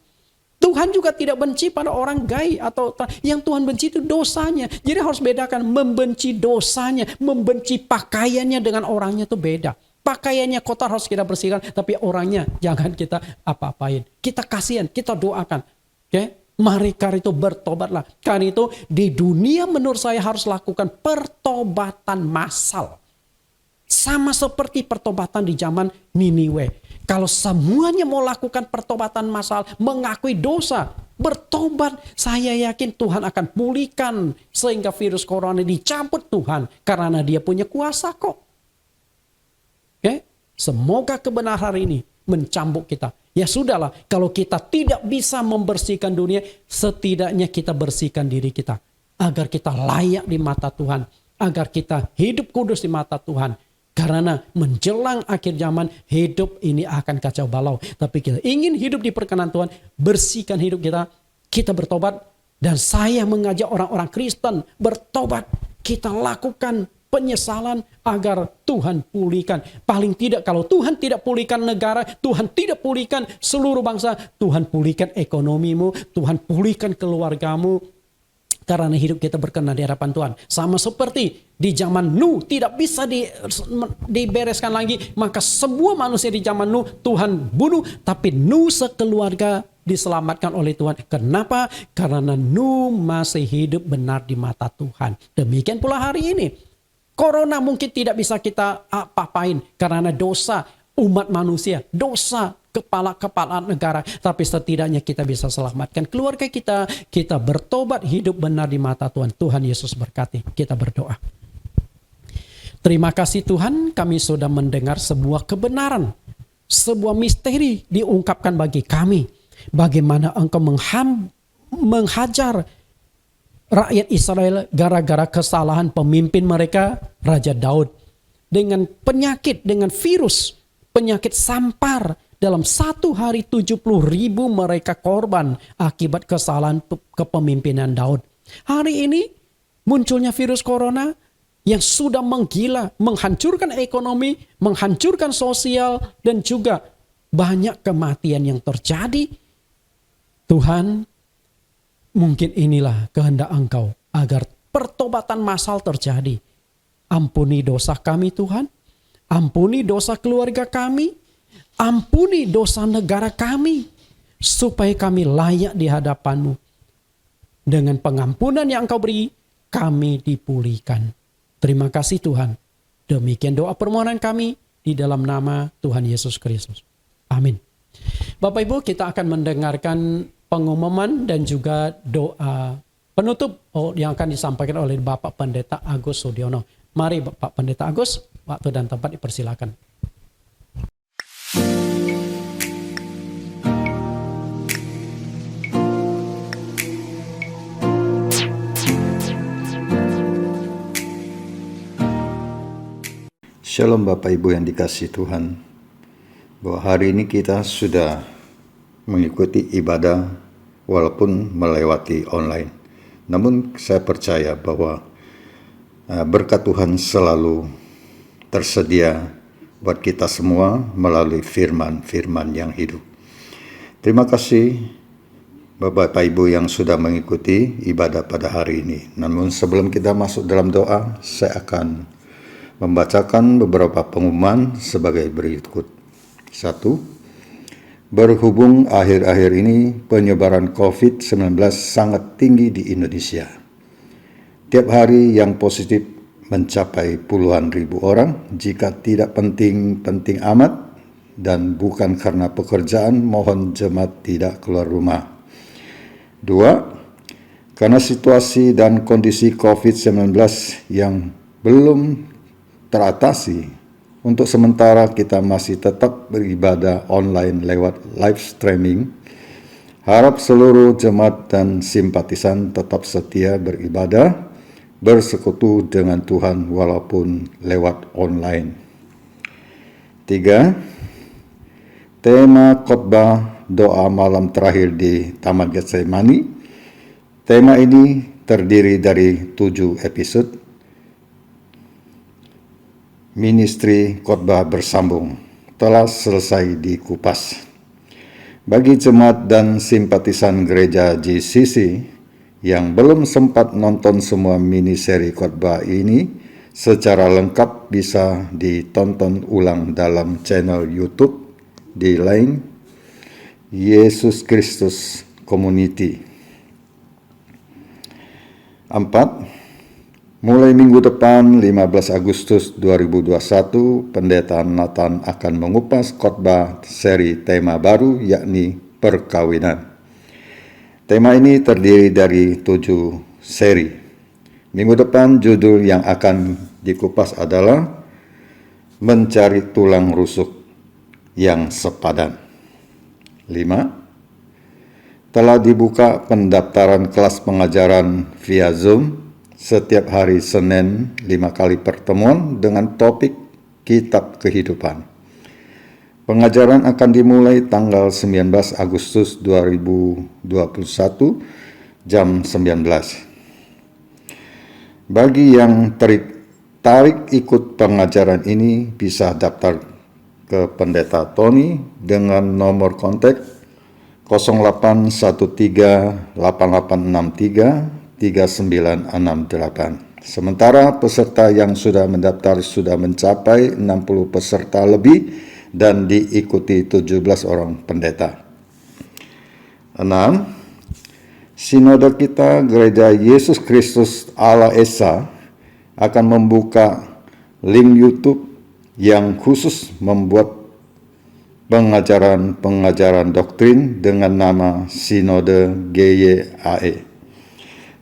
B: Tuhan juga tidak benci pada orang gay atau yang Tuhan benci itu dosanya. Jadi harus bedakan membenci dosanya, membenci pakaiannya dengan orangnya itu beda. Pakaiannya kotor harus kita bersihkan, tapi orangnya jangan kita apa-apain. Kita kasihan, kita doakan. Oke? Mari karena itu bertobatlah. Karena itu di dunia menurut saya harus lakukan pertobatan massal. Sama seperti pertobatan di zaman Niniwe. Kalau semuanya mau lakukan pertobatan massal, mengakui dosa, bertobat, saya yakin Tuhan akan pulihkan sehingga virus corona dicabut Tuhan karena Dia punya kuasa kok. Oke? Semoga kebenaran hari ini mencambuk kita. Ya sudahlah, kalau kita tidak bisa membersihkan dunia, setidaknya kita bersihkan diri kita. Agar kita layak di mata Tuhan. Agar kita hidup kudus di mata Tuhan. Karena menjelang akhir zaman, hidup ini akan kacau balau. Tapi kita ingin hidup di perkenan Tuhan, bersihkan hidup kita. Kita bertobat. Dan saya mengajak orang-orang Kristen bertobat. Kita lakukan penyesalan agar Tuhan pulihkan. Paling tidak kalau Tuhan tidak pulihkan negara, Tuhan tidak pulihkan seluruh bangsa, Tuhan pulihkan ekonomimu, Tuhan pulihkan keluargamu. Karena hidup kita berkenan di hadapan Tuhan. Sama seperti di zaman Nuh tidak bisa dibereskan lagi. Maka semua manusia di zaman Nuh Tuhan bunuh. Tapi Nuh sekeluarga diselamatkan oleh Tuhan. Kenapa? Karena Nuh masih hidup benar di mata Tuhan. Demikian pula hari ini. Corona mungkin tidak bisa kita apa-apain karena dosa umat manusia, dosa kepala negara. Tapi setidaknya kita bisa selamatkan keluarga kita. Kita bertobat hidup benar di mata Tuhan. Tuhan Yesus berkati. Kita berdoa. Terima kasih Tuhan, kami sudah mendengar sebuah kebenaran. Sebuah misteri diungkapkan bagi kami. Bagaimana Engkau menghajar rakyat Israel gara-gara kesalahan pemimpin mereka, Raja Daud. Dengan penyakit, dengan virus, penyakit sampar. Dalam satu hari 70.000 mereka korban akibat kesalahan kepemimpinan Daud. Hari ini munculnya virus corona yang sudah menggila, menghancurkan ekonomi, menghancurkan sosial, dan juga banyak kematian yang terjadi. Tuhan, mungkin inilah kehendak Engkau agar pertobatan massal terjadi. Ampuni dosa kami Tuhan. Ampuni dosa keluarga kami. Ampuni dosa negara kami. Supaya kami layak di hadapan-Mu. Dengan pengampunan yang Engkau beri, kami dipulihkan. Terima kasih Tuhan. Demikian doa permohonan kami di dalam nama Tuhan Yesus Kristus. Amin. Bapak Ibu, kita akan mendengarkan pengumuman dan juga doa penutup yang akan disampaikan oleh Bapak Pendeta Agus Sudiono. Mari Bapak Pendeta Agus, waktu dan tempat dipersilakan.
E: Shalom Bapak Ibu yang dikasihi Tuhan. Bahwa hari ini kita sudah mengikuti ibadah walaupun melewati online. Namun saya percaya bahwa berkat Tuhan selalu tersedia buat kita semua melalui firman-firman yang hidup. Terima kasih Bapak Ibu yang sudah mengikuti ibadah pada hari ini. Namun sebelum kita masuk dalam doa, saya akan membacakan beberapa pengumuman sebagai berikut. 1. Berhubung akhir-akhir ini penyebaran COVID-19 sangat tinggi di Indonesia. Tiap hari yang positif mencapai puluhan ribu orang. Jika tidak penting-penting amat dan bukan karena pekerjaan, mohon jemaat tidak keluar rumah. 2. Karena situasi dan kondisi COVID-19 yang belum teratasi, untuk sementara kita masih tetap beribadah online lewat live streaming. Harap seluruh jemaat dan simpatisan tetap setia beribadah, bersekutu dengan Tuhan walaupun lewat online. 3. Tema khotbah doa malam terakhir di Taman Getsemani Tema ini terdiri dari 7 episode. Ministry Khotbah Bersambung telah selesai dikupas. Bagi jemaat dan simpatisan gereja GCC yang belum sempat nonton semua mini-seri khotbah ini secara lengkap, bisa ditonton ulang dalam channel YouTube di line Yesus Kristus Community. 4. Mulai minggu depan 15 Agustus 2021, Pendeta Nathan akan mengupas khotbah seri tema baru, yakni perkawinan. Tema ini terdiri dari 7 seri. Minggu depan judul yang akan dikupas adalah Mencari Tulang Rusuk yang Sepadan. 5. Telah dibuka pendaftaran kelas pengajaran via Zoom setiap hari Senin 5 kali pertemuan dengan topik Kitab Kehidupan. Pengajaran akan dimulai tanggal 19 Agustus 2021 jam 19. Bagi yang tertarik ikut pengajaran ini bisa daftar ke Pendeta Tony dengan nomor kontak 08138863 3968. Sementara peserta yang sudah mendaftar sudah mencapai 60 peserta lebih dan diikuti 17 orang pendeta. 6. Sinode kita Gereja Yesus Kristus Allah Esa akan membuka link YouTube yang khusus membuat pengajaran doktrin dengan nama Sinode GYAE.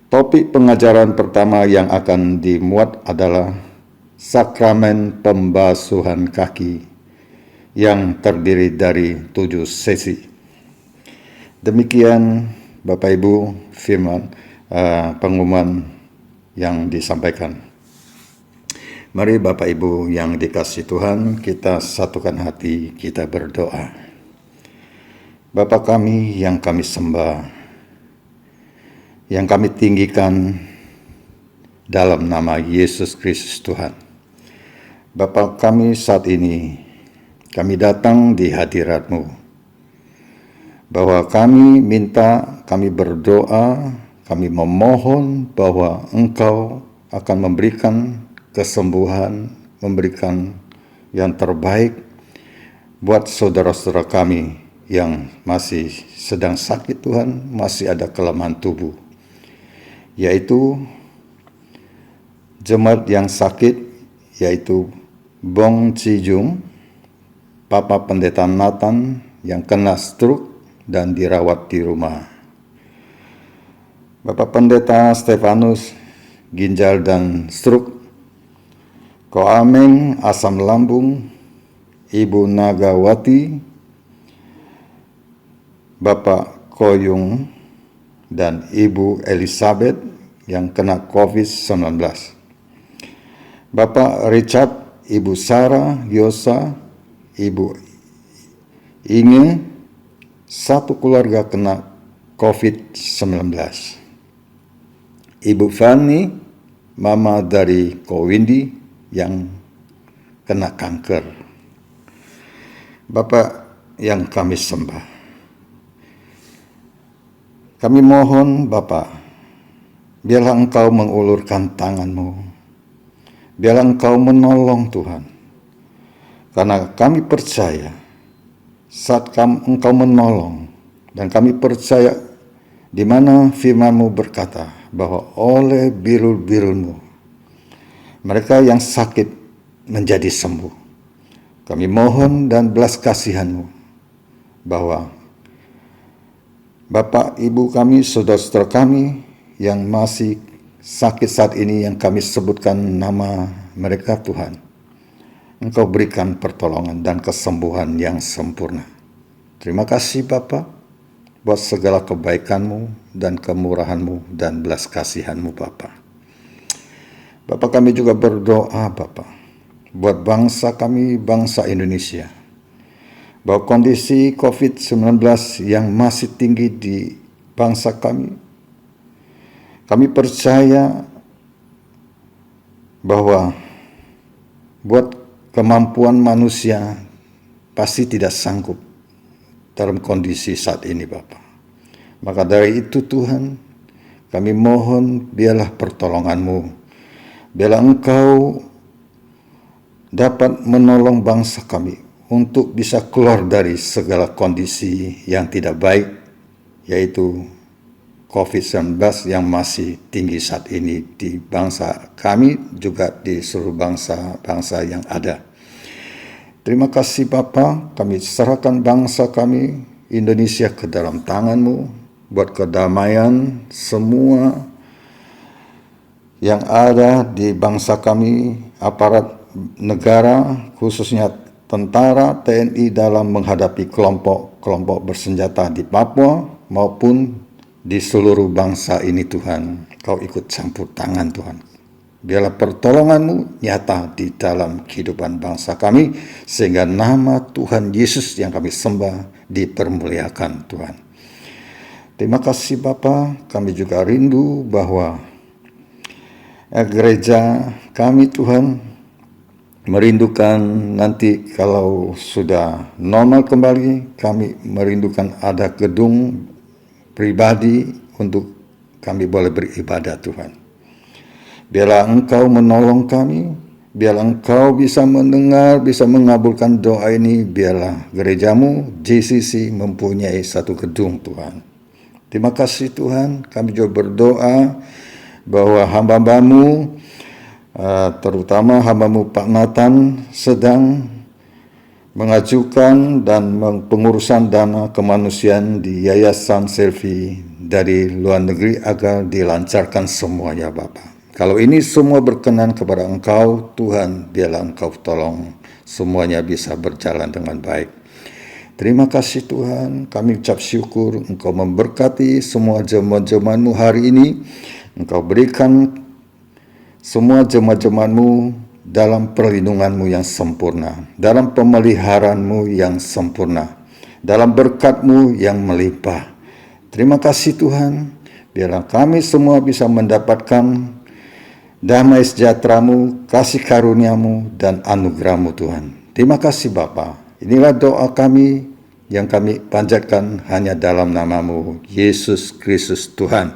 E: Topik pengajaran pertama yang akan dimuat adalah Sakramen Pembasuhan Kaki yang terdiri dari 7 sesi. Demikian Bapak Ibu firman pengumuman yang disampaikan. Mari Bapak Ibu yang dikasihi Tuhan, kita satukan hati, kita berdoa. Bapa kami yang kami sembah, yang kami tinggikan dalam nama Yesus Kristus Tuhan. Bapa kami saat ini, kami datang di hadirat-Mu, bahwa kami minta, kami berdoa, kami memohon bahwa Engkau akan memberikan kesembuhan, memberikan yang terbaik buat saudara-saudara kami yang masih sedang sakit Tuhan, masih ada kelemahan tubuh, yaitu jemaat yang sakit, yaitu Bong Cijung, Papa Pendeta Nathan yang kena stroke dan dirawat di rumah, Bapak Pendeta Stefanus ginjal dan stroke, Ko Ameng asam lambung, Ibu Nagawati, Bapak Koyung dan Ibu Elizabeth yang kena COVID-19. Bapak Richard, Ibu Sarah, Yosa, Ibu Inge, satu keluarga kena COVID-19. Ibu Fanny, mama dari Ko Windy yang kena kanker. Bapak yang kami sembah, kami mohon Bapa, biarlah Engkau mengulurkan tangan-Mu, biarlah Engkau menolong Tuhan, karena kami percaya saat Engkau menolong, dan kami percaya di mana firman-Mu berkata bahwa oleh birul-birul-Mu mereka yang sakit menjadi sembuh. Kami mohon dan belas kasihan-Mu bahwa Bapak, Ibu kami, saudara-saudara kami yang masih sakit saat ini, yang kami sebutkan nama mereka Tuhan, Engkau berikan pertolongan dan kesembuhan yang sempurna. Terima kasih Bapak buat segala kebaikan-Mu dan kemurahan-Mu dan belas kasihan-Mu Bapak. Bapak, kami juga berdoa Bapak buat bangsa kami, bangsa Indonesia, bahwa kondisi COVID-19 yang masih tinggi di bangsa kami, Kami percaya bahwa buat kemampuan manusia pasti tidak sanggup dalam kondisi saat ini Bapa. Maka dari itu Tuhan, kami mohon biarlah pertolongan-Mu, biarlah Engkau dapat menolong bangsa kami untuk bisa keluar dari segala kondisi yang tidak baik, yaitu COVID-19 yang masih tinggi saat ini di bangsa kami, juga di seluruh bangsa-bangsa yang ada. Terima kasih Bapa, kami serahkan bangsa kami, Indonesia ke dalam tangan-Mu, buat kedamaian semua yang ada di bangsa kami, aparat negara, khususnya tentara, TNI dalam menghadapi kelompok-kelompok bersenjata di Papua maupun di seluruh bangsa ini Tuhan. Kau ikut campur tangan Tuhan. Biarlah pertolongan-Mu nyata di dalam kehidupan bangsa kami, sehingga nama Tuhan Yesus yang kami sembah dipermuliakan Tuhan. Terima kasih Bapa, kami juga rindu bahwa gereja kami Tuhan merindukan nanti kalau sudah normal kembali, kami merindukan ada gedung pribadi untuk kami boleh beribadah Tuhan. Biarlah Engkau menolong kami, biarlah Engkau bisa mendengar, bisa mengabulkan doa ini, biarlah gereja-Mu JCC mempunyai satu gedung Tuhan. Terima kasih Tuhan, kami juga berdoa bahwa hamba-Mu, terutama hamba-Mu Pak Nathan sedang mengajukan dan pengurusan dana kemanusiaan di Yayasan Selfie dari luar negeri agar dilancarkan semuanya Bapa. Kalau ini semua berkenan kepada Engkau Tuhan, biarlah Engkau tolong semuanya bisa berjalan dengan baik. Terima kasih Tuhan, kami ucap syukur Engkau memberkati semua jemaat-jemaat-Mu hari ini. Engkau berikan semua jemaat-jemaat-Mu dalam perlindungan-Mu yang sempurna, dalam pemeliharaanmu yang sempurna, dalam berkat-Mu yang melimpah. Terima kasih Tuhan, biarlah kami semua bisa mendapatkan damai sejahtera-Mu, kasih karunia-Mu, dan anugerah-Mu Tuhan. Terima kasih Bapa. Inilah doa kami yang kami panjatkan hanya dalam nama-Mu, Yesus Kristus Tuhan.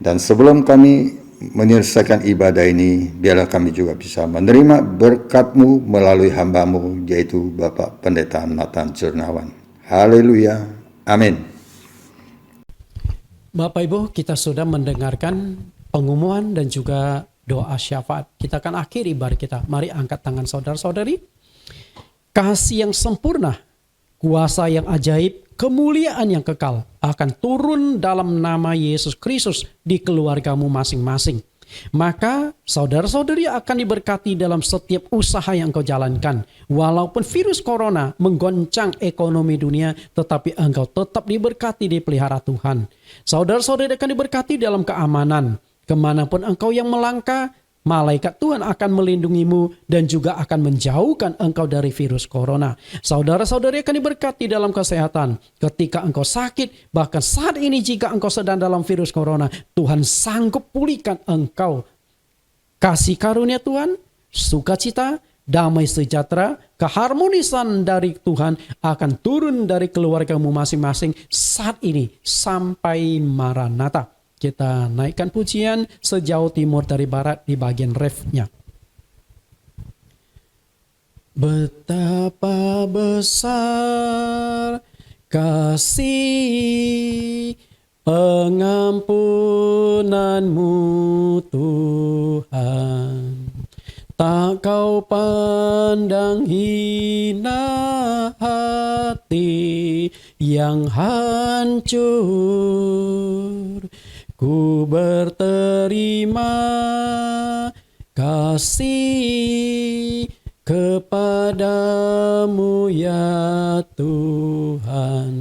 E: Dan sebelum kami menyelesaikan ibadah ini, biarlah kami juga bisa menerima berkat-Mu melalui hamba-Mu, yaitu Bapak Pendeta Nathan Jurnawan. Haleluya. Amin.
B: Bapak Ibu, kita sudah mendengarkan pengumuman dan juga doa syafaat. Kita akan akhiri ibadah kita. Mari angkat tangan saudara-saudari. Kasih yang sempurna, kuasa yang ajaib, kemuliaan yang kekal akan turun dalam nama Yesus Kristus di keluargamu masing-masing. Maka saudara-saudari akan diberkati dalam setiap usaha yang kau jalankan. Walaupun virus corona menggoncang ekonomi dunia, tetapi engkau tetap diberkati, dipelihara Tuhan. Saudara-saudari akan diberkati dalam keamanan. Kemanapun engkau yang melangkah, malaikat Tuhan akan melindungimu dan juga akan menjauhkan engkau dari virus corona. Saudara-saudari akan diberkati dalam kesehatan. Ketika engkau sakit, bahkan saat ini jika engkau sedang dalam virus corona, Tuhan sanggup pulihkan engkau. Kasih karunia Tuhan, sukacita, damai sejahtera, keharmonisan dari Tuhan akan turun dari keluargamu masing-masing saat ini sampai Maranatha. Kita naikkan pujian sejauh timur dari barat di bagian refnya. Betapa besar kasih pengampunanmu Tuhan, tak kau pandang hina hati yang hancur. Ku berterima kasih kepadamu ya Tuhan.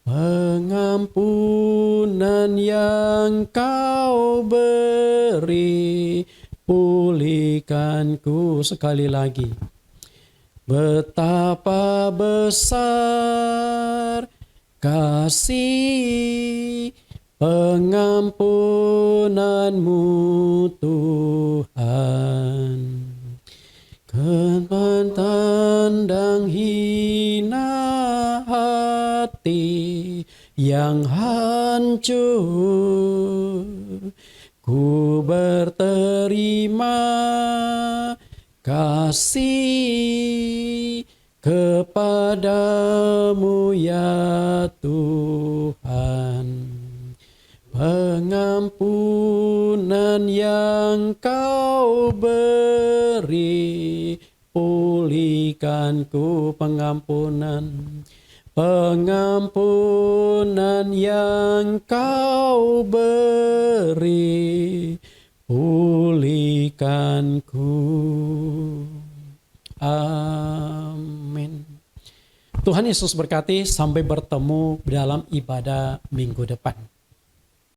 B: Pengampunan yang kau beri, pulihkanku. Sekali lagi. Betapa besar kasih pengampunanmu Tuhan. Tandang hina hati yang hancur, ku berterima kasih kepadamu ya Tuhan. Pengampunan yang kau beri, pulihkanku pengampunan. Pengampunan yang kau beri, pulihkanku. Amin. Tuhan Yesus berkati, sampai bertemu dalam ibadah minggu depan.